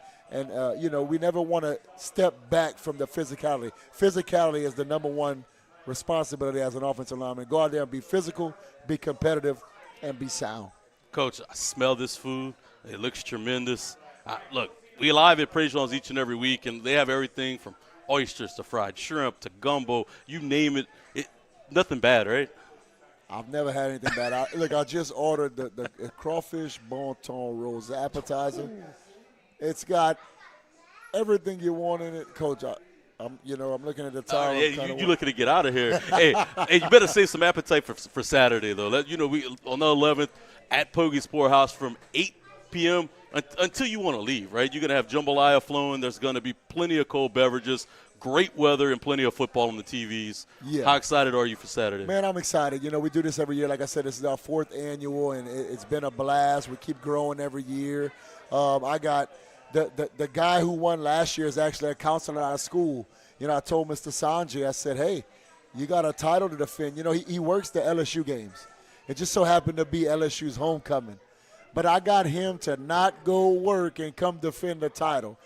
you know, we never want to step back from the physicality. Physicality is the number one responsibility as an offensive lineman. Go out there and be physical, be competitive, and be sound. Coach, I smell this food. It looks tremendous. Look, we live at Prejean's each and every week, and they have everything from oysters to fried shrimp to gumbo. You name it. Nothing bad, right? I've never had anything bad. I just ordered the crawfish bon ton rolls, the appetizer. It's got everything you want in it, Coach. I'm looking at the towel. You looking to get out of here? hey, you better save some appetite for Saturday though. We on the 11th at Pogie's Poorhouse from 8 p.m. Until you want to leave. Right? You're gonna have jambalaya flowing. There's gonna be plenty of cold beverages. Great weather and plenty of football on the TVs. Yeah. How excited are you for Saturday? Man, I'm excited. You know, we do this every year. Like I said, this is our 4th annual, and it's been a blast. We keep growing every year. I got the guy who won last year is actually a counselor at our school. You know, I told Mr. Sanjay, I said, hey, you got a title to defend. You know, he works the LSU games. It just so happened to be LSU's homecoming. But I got him to not go work and come defend the title.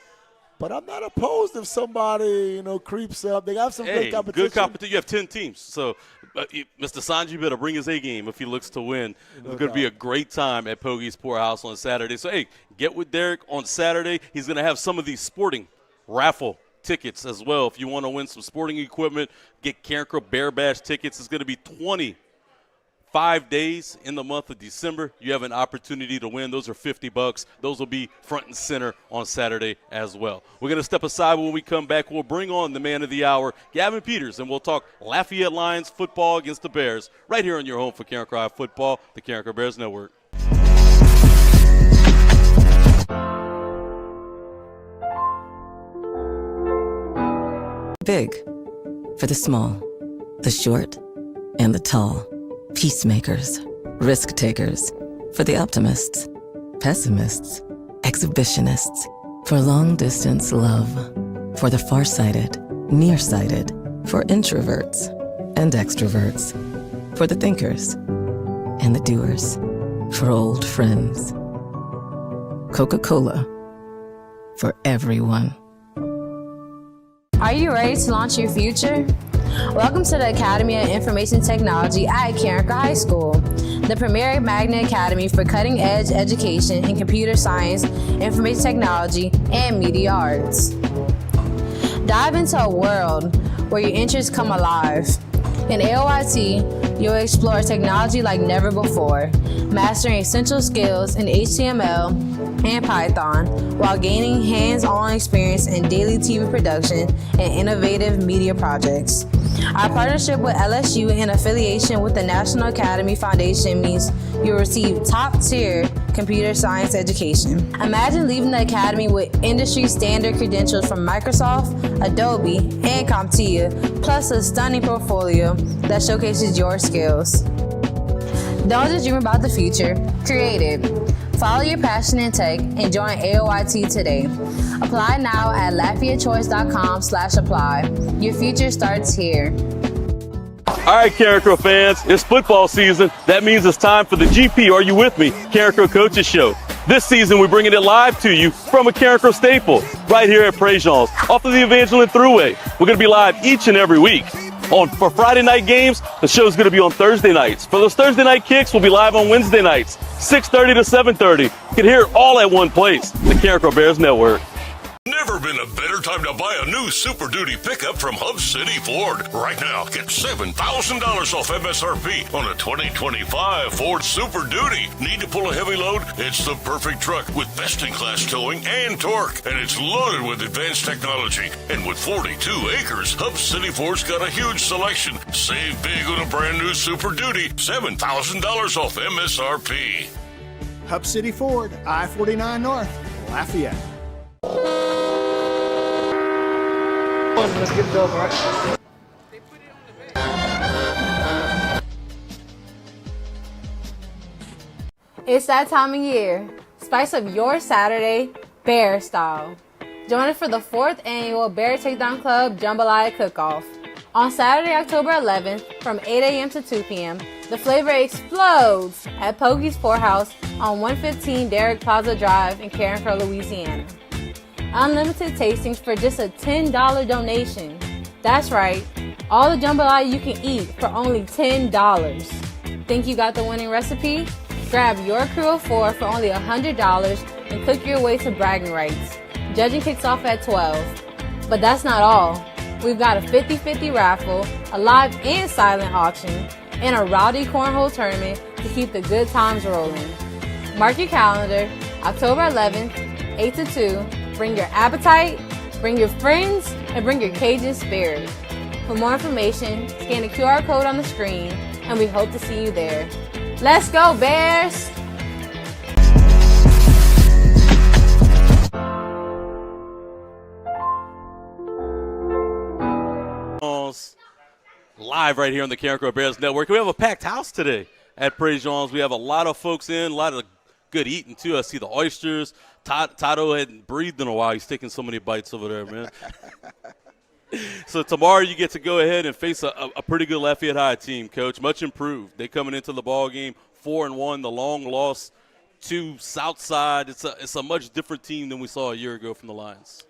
But I'm not opposed if somebody, creeps up. They got some good competition. Good competition. You have 10 teams. So Mr. Sanjay better bring his A game if he looks to win. It's going to be a great time at Pogie's Poorhouse on Saturday. So, hey, get with Derek on Saturday. He's going to have some of these sporting raffle tickets as well. If you want to win some sporting equipment, get Carencro Bear Bash tickets. It's going to be 5 days in the month of December. You have an opportunity to win. Those are $50. Those will be front and center on Saturday as well. We're going to step aside. When we come back, we'll bring on the man of the hour, Gavin Peters, and we'll talk Lafayette Lions football against the Bears right here on your home for Carencro football, the Carencro Bears Network. Big for the small, the short, and the tall. Peacemakers, risk takers, for the optimists, pessimists, exhibitionists, for long distance love, for the farsighted, nearsighted, for introverts and extroverts, for the thinkers and the doers, for old friends. Coca-Cola, for everyone. Are you ready to launch your future? Welcome to the Academy of Information Technology at Carricker High School, the premier magnet academy for cutting-edge education in computer science, information technology, and media arts. Dive into a world where your interests come alive. In AOIT, you'll explore technology like never before, mastering essential skills in HTML and Python while gaining hands-on experience in daily TV production and innovative media projects. Our partnership with LSU and affiliation with the National Academy Foundation means you'll receive top-tier computer science education. Imagine leaving the academy with industry-standard credentials from Microsoft, Adobe, and CompTIA, plus a stunning portfolio that showcases your skills. Don't just dream about the future, create it. Follow your passion in tech and join AOIT today. Apply now at LafayettChoice.com/apply. Your future starts here. All right, Carricker fans, it's football season. That means it's time for the GP Are You With Me? Carricker Coaches Show. This season, we're bringing it live to you from a Carricker staple right here at Prejean, off of the Evangeline Thruway. We're going to be live each and every week. For Friday night games, the show's going to be on Thursday nights. For those Thursday night kicks, we'll be live on Wednesday nights, 6:30 to 7:30. You can hear it all at one place, the Carricker Bears Network. Never been a better time to buy a new Super Duty pickup from Hub City Ford. Right now, get $7,000 off MSRP on a 2025 Ford Super Duty. Need to pull a heavy load? It's the perfect truck with best-in-class towing and torque. And it's loaded with advanced technology. And with 42 acres, Hub City Ford's got a huge selection. Save big on a brand new Super Duty. $7,000 off MSRP. Hub City Ford, I-49 North, Lafayette. Let's get it over, right? It's that time of year. Spice up your Saturday Bear style. Join us for the 4th annual Bear Takedown Club Jambalaya Cook-Off. On Saturday, October 11th, from 8 a.m. to 2 p.m., the flavor explodes at Pokey's Poorhouse on 115 Derrick Plaza Drive in Carricker, Louisiana. Unlimited tastings for just a $10 donation. That's right, all the jambalaya you can eat for only $10. Think you got the winning recipe? Grab your crew of 4 for only $100 and cook your way to bragging rights. Judging kicks off at 12. But that's not all. We've got a 50-50 raffle, a live and silent auction, and a rowdy cornhole tournament to keep the good times rolling. Mark your calendar, October 11th, 8 to 2. Bring your appetite, bring your friends, and bring your Cajun spirit. For more information, scan the QR code on the screen, and we hope to see you there. Let's go, Bears! Live right here on the Carricker Bears Network. We have a packed house today at Prejean. We have a lot of folks in, a lot of good eating, too. I see the oysters. Tato hadn't breathed in a while. He's taking so many bites over there, man. So tomorrow you get to go ahead and face a pretty good Lafayette High team, Coach. Much improved. They coming into the ball game 4-1. The long loss to Southside. It's a much different team than we saw a year ago from the Lions.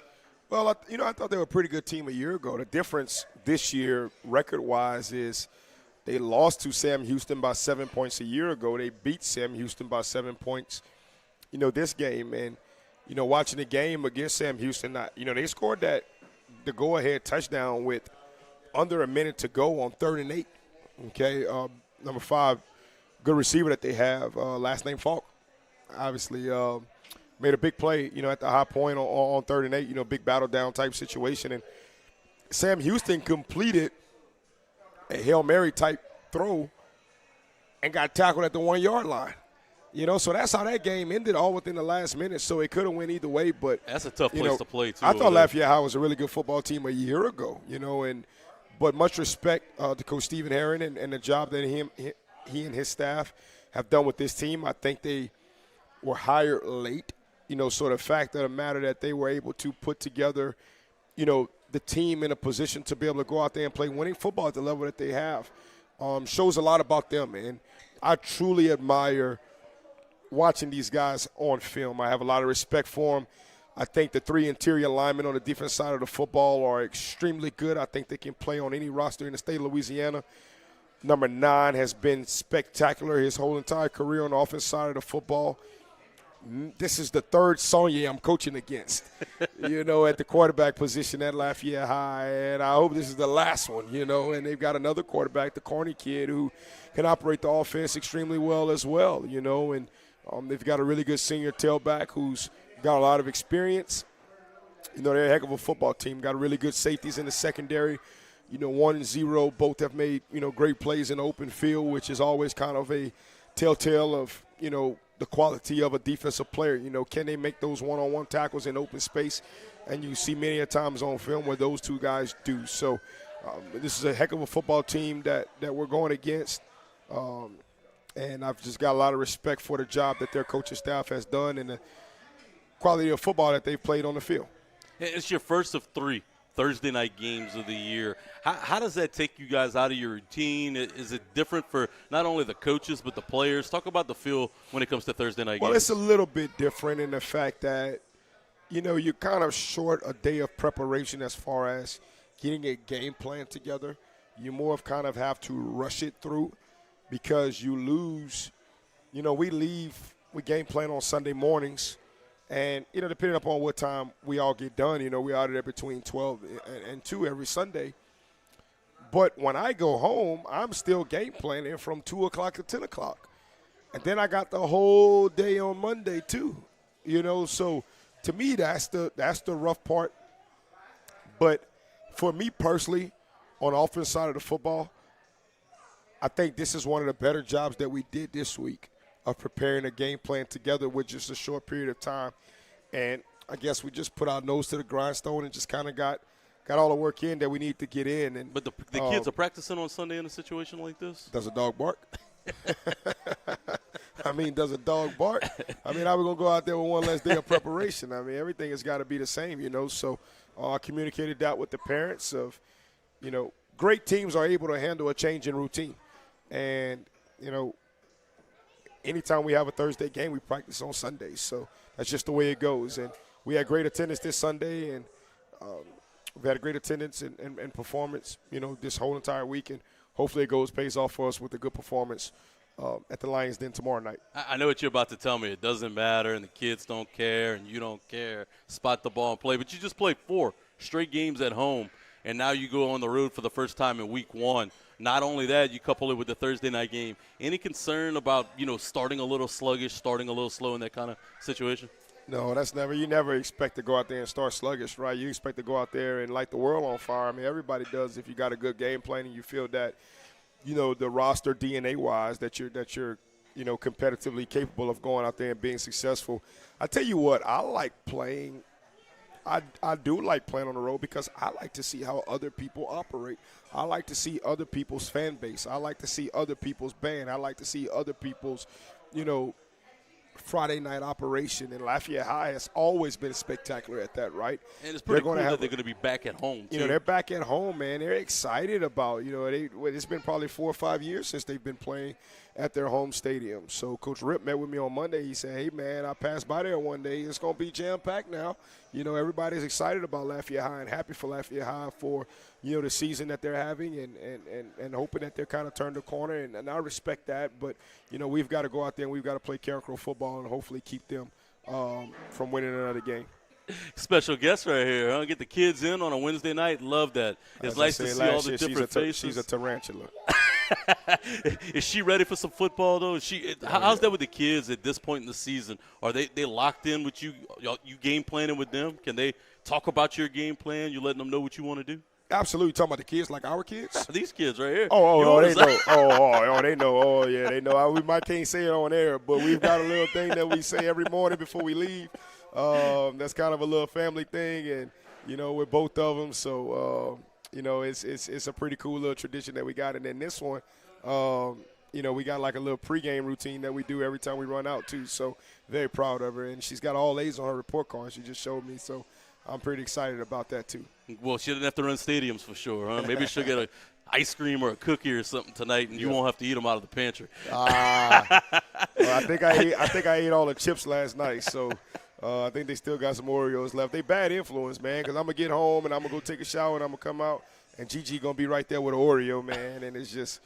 Well, I thought they were a pretty good team a year ago. The difference this year, record-wise, is they lost to Sam Houston by 7 points a year ago. They beat Sam Houston by 7 points, this game. And, watching the game against Sam Houston, they scored the go-ahead touchdown with under a minute to go on 3rd and 8. Okay, number 5, good receiver that they have, last name Falk, obviously made a big play, at the high point on 3rd and 8, big battle down type situation. And Sam Houston completed a Hail Mary type throw and got tackled at the 1-yard line. So that's how that game ended, all within the last minute. So it could have went either way, but that's a tough place to play too. I thought Lafayette High was a really good football team a year ago, but much respect to Coach Stephen Herron and the job that he and his staff have done with this team. I think they were hired late, so the fact of the matter that they were able to put together, the team in a position to be able to go out there and play winning football at the level that they have shows a lot about them. And I truly admire watching these guys on film. I have a lot of respect for them. I think the 3 interior linemen on the defense side of the football are extremely good. I think they can play on any roster in the state of Louisiana. Number 9 has been spectacular his whole entire career on the offense side of the football. This is the 3rd Sonye I'm coaching against, at the quarterback position at Lafayette High. And I hope this is the last one, and they've got another quarterback, the corny kid, who can operate the offense extremely well as well, and they've got a really good senior tailback who's got a lot of experience. They're a heck of a football team. Got really good safeties in the secondary. 1 and 0, both have made, great plays in the open field, which is always kind of a telltale of, the quality of a defensive player. Can they make those one-on-one tackles in open space? And you see many a times on film where those 2 guys do. So this is a heck of a football team that we're going against. And I've just got a lot of respect for the job that their coaching staff has done and the quality of football that they've played on the field. It's your first of 3 Thursday night games of the year. How does that take you guys out of your routine? Is it different for not only the coaches but the players? Talk about the feel when it comes to Thursday night games. Well, it's a little bit different in the fact that, you're kind of short a day of preparation as far as getting a game plan together. You more of kind of have to rush it through because you lose. We game plan on Sunday mornings. And, depending upon what time we all get done, we're out there between 12 and 2 every Sunday. But when I go home, I'm still game planning from 2 o'clock to 10 o'clock. And then I got the whole day on Monday too, So to me, that's the rough part. But for me personally, on the offense side of the football, I think this is one of the better jobs that we did this week, of preparing a game plan together with just a short period of time. And I guess we just put our nose to the grindstone and just kind of got all the work in that we need to get in. But the kids are practicing on Sunday in a situation like this? Does a dog bark? Does a dog bark? Are we going to go out there with one less day of preparation? Everything has got to be the same, So I communicated that with the parents of, great teams are able to handle a change in routine. And, anytime we have a Thursday game, we practice on Sundays. So that's just the way it goes. And we had great attendance this Sunday, and we've had a great attendance and performance, this whole entire week. And hopefully it pays off for us with a good performance at the Lions Den tomorrow night. I know what you're about to tell me. It doesn't matter, and the kids don't care, and you don't care. Spot the ball and play. But you just played 4 straight games at home, and now you go on the road for the first time in week 1. Not only that, you couple it with the Thursday night game. Any concern about, starting a little sluggish, starting a little slow in that kind of situation? No, you never expect to go out there and start sluggish, right? You expect to go out there and light the world on fire. Everybody does if you got a good game plan and you feel that, the roster DNA-wise that you're competitively capable of going out there and being successful. I tell you what, I like playing. I do like playing on the road because I like to see how other people operate. I like to see other people's fan base. I like to see other people's band. I like to see other people's, Friday night operation. And Lafayette High has always been spectacular at that, right? And it's pretty cool that they're going to be back at home, too. They're back at home, man. They're excited about, it's been probably 4 or 5 years since they've been playing at their home stadium. So Coach Rip met with me on Monday. He said, hey, man, I passed by there one day. It's going to be jam-packed now. Everybody's excited about Lafayette High and happy for Lafayette High for, the season that they're having and hoping that they're kind of turned the corner. And I respect that. But, we've got to go out there and we've got to play character football and hopefully keep them from winning another game. Special guest right here, huh? Get the kids in on a Wednesday night. Love that. It's nice to see all the different faces. She's a tarantula. Is she ready for some football, though? How's that with the kids at this point in the season? Are they locked in with you? You game planning with them? Can they talk about your game plan? You letting them know what you want to do? Absolutely. Talking about the kids like our kids? These kids right here. Oh, they know. They know. Oh, yeah, they know. We might can't say it on air, but we've got a little thing that we say every morning before we leave. That's kind of a little family thing, and, with both of them. So, it's a pretty cool little tradition that we got. And then this one, we got like a little pregame routine that we do every time we run out, too. So very proud of her. And she's got all A's on her report card. She just showed me. So I'm pretty excited about that, too. Well, she doesn't have to run stadiums for sure, huh? Maybe she'll get an ice cream or a cookie or something tonight, and you won't have to eat them out of the pantry. Well, I think I ate all the chips last night, so I think they still got some Oreos left. They bad influence, man, because I'm going to get home and I'm going to go take a shower and I'm going to come out, and Gigi going to be right there with an Oreo, man. And it's just,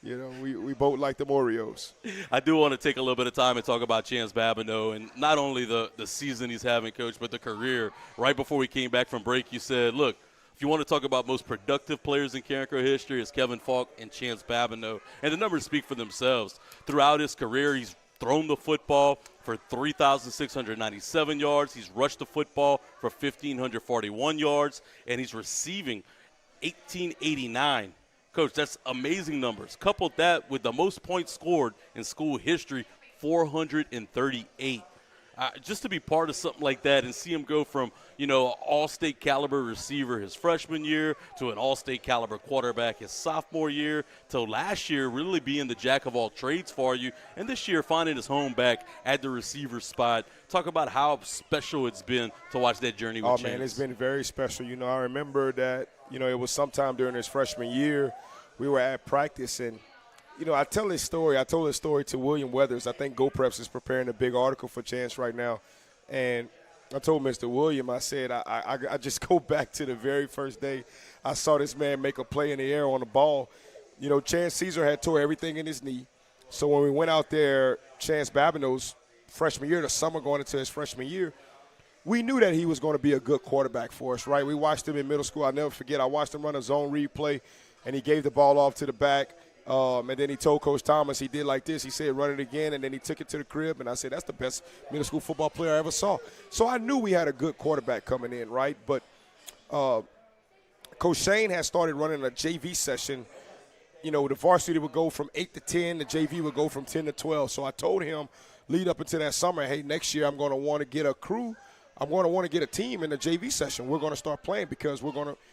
you know, we both like them Oreos. I do want to take a little bit of time and talk about Chance Babineau, and not only the season he's having, Coach, but the career. Right before we came back from break, you said, look, if you want to talk about most productive players in Carencro history, it's Kevin Falk and Chance Babineau. And the numbers speak for themselves. Throughout his career, he's thrown the football for 3,697 yards. He's rushed the football for 1,541 yards, and he's receiving 1,889. Coach, that's amazing numbers. Coupled that with the most points scored in school history, 438. Just to be part of something like that and see him go from, you know, all-state caliber receiver his freshman year to an all-state caliber quarterback his sophomore year to last year really being the jack of all trades for you, and this year finding his home back at the receiver spot. Talk about how special it's been to watch that journey with Chance. Man, it's been very special. You know, I remember that, you know, it was sometime during his freshman year we were at practice, and you know, I told this story to William Weathers. I think GoPreps is preparing a big article for Chance right now. And I told Mr. William, I said, I just go back to the very first day I saw this man make a play in the air on the ball. You know, Chance Caesar had tore everything in his knee. So when we went out there, Chance Babineau's freshman year, the summer going into his freshman year, we knew that he was going to be a good quarterback for us, right? We watched him in middle school. I'll never forget, I watched him run a zone read play, and he gave the ball off to the back. And then he told Coach Thomas he did like this. He said, run it again, and then he took it to the crib. And I said, that's the best middle school football player I ever saw. So I knew we had a good quarterback coming in, right? But Coach Shane had started running a JV session. You know, the varsity would go from 8 to 10. The JV would go from 10 to 12. So I told him lead up into that summer, hey, next year I'm going to want to get a crew. I'm going to want to get a team in the JV session. We're going to start playing because we're going to –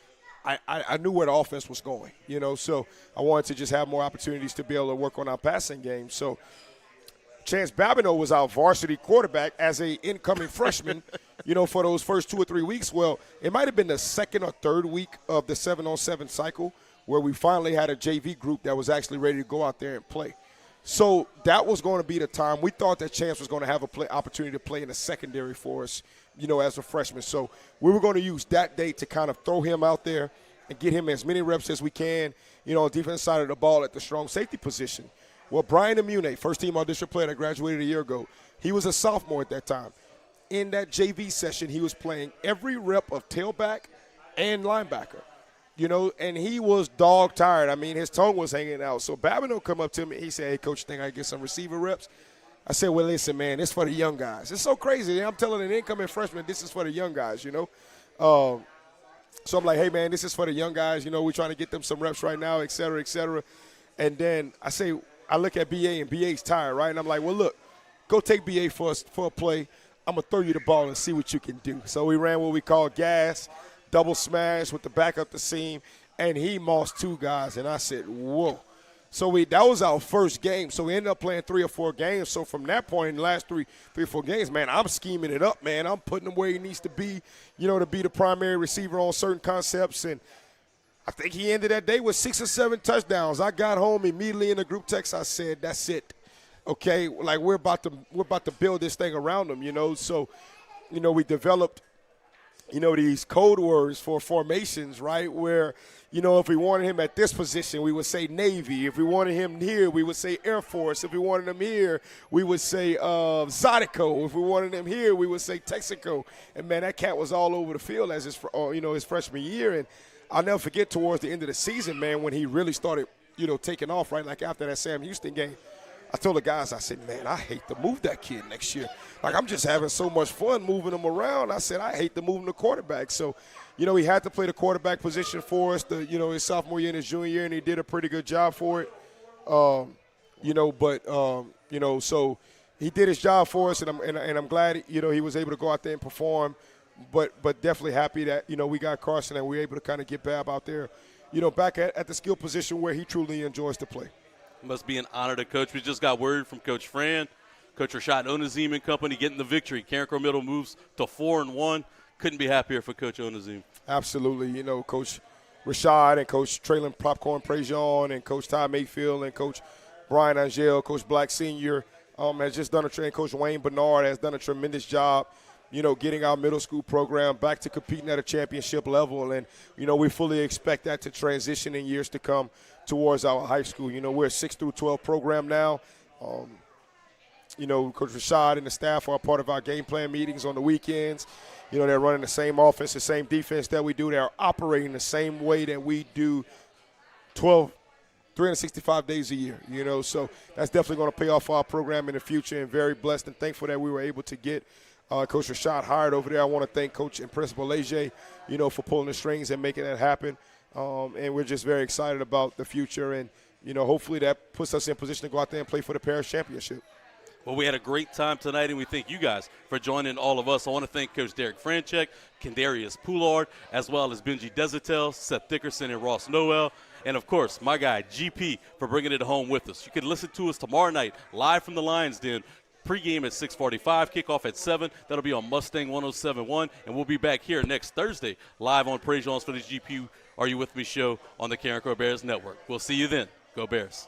I knew where the offense was going, you know, so I wanted to just have more opportunities to be able to work on our passing game. So Chance Babineau was our varsity quarterback as a incoming freshman, you know, for those first 2 or 3 weeks. Well, it might have been the second or third week of the 7-on-7 cycle where we finally had a JV group that was actually ready to go out there and play. So that was going to be the time. We thought that Chance was going to have a opportunity to play in the secondary for us, you know, as a freshman. So we were going to use that day to kind of throw him out there and get him as many reps as we can, you know, on the defense side of the ball at the strong safety position. Well, Brian Amune, first-team all-district player that graduated a year ago, he was a sophomore at that time. In that JV session, he was playing every rep of tailback and linebacker. You know, and he was dog tired. I mean, his tongue was hanging out. So Babineau come up to me. He said, hey, Coach, think I can get some receiver reps? I said, well, listen, man, it's for the young guys. It's so crazy. I'm telling an incoming freshman, this is for the young guys, you know. So I'm like, hey, man, this is for the young guys. You know, we're trying to get them some reps right now, et cetera, et cetera. And then I look at BA, and BA's tired, right? And I'm like, well, look, go take BA for a play. I'm going to throw you the ball and see what you can do. So we ran what we call gas, double smash with the back up the seam, and he mossed 2 guys. And I said, whoa. So that was our first game. So we ended up playing 3 or 4 games. So from that point in the last 3 or 4 games, man, I'm scheming it up, man. I'm putting him where he needs to be, you know, to be the primary receiver on certain concepts. And I think he ended that day with 6 or 7 touchdowns. I got home immediately in the group text. I said, that's it. Okay, like we're about to build this thing around him, you know. So, you know, we developed, you know, these code words for formations, right, where, you know, if we wanted him at this position, we would say Navy. If we wanted him here, we would say Air Force. If we wanted him here, we would say Zydeco. If we wanted him here, we would say Texaco. And, man, that cat was all over the field as his freshman year. And I'll never forget towards the end of the season, man, when he really started, you know, taking off, right, like after that Sam Houston game. I told the guys, I said, man, I hate to move that kid next year. Like, I'm just having so much fun moving him around. I said, I hate to move him to quarterback. So, you know, he had to play the quarterback position for us, his sophomore year and his junior year, and he did a pretty good job for it. So he did his job for us, and I'm glad, you know, he was able to go out there and perform. But definitely happy that, you know, we got Carson and we were able to kind of get Bab out there, you know, back at the skill position where he truly enjoys to play. Must be an honor to coach. We just got word from Coach Fran, Coach Rashad Onazim and company getting the victory. Carencro Middle moves to 4-1. Couldn't be happier for Coach Onazim. Absolutely. You know, Coach Rashad and Coach Traylon Popcorn Prejean and Coach Ty Mayfield and Coach Brian Angel, Coach Black Sr. Has just done a training. Coach Wayne Bernard has done a tremendous job. getting our middle school program back to competing at a championship level. And, we fully expect that to transition in years to come towards our high school. We're a 6 through 12 program now. Coach Rashad and the staff are part of our game plan meetings on the weekends. They're running the same offense, the same defense that we do. They're operating the same way that we do 365 days a year, So that's definitely going to pay off for our program in the future, and very blessed and thankful that we were able to get Coach Rashad hired over there. I want to thank Coach and Principal Leger, for pulling the strings and making that happen. And we're just very excited about the future, and, hopefully that puts us in position to go out there and play for the parish championship. Well, we had a great time tonight, and we thank you guys for joining all of us. I want to thank Coach Derek Franchek, Kendarius Poulard, as well as Benji Desertel, Seth Dickerson, and Ross Noel. And, of course, my guy, GP, for bringing it home with us. You can listen to us tomorrow night, live from the Lions Den. Pregame at 6:45, kickoff at 7. That'll be on Mustang 107.1, and we'll be back here next Thursday, live on Prejean's for the GP Are You With Me show on the Karen Crow Bears Network. We'll see you then. Go Bears.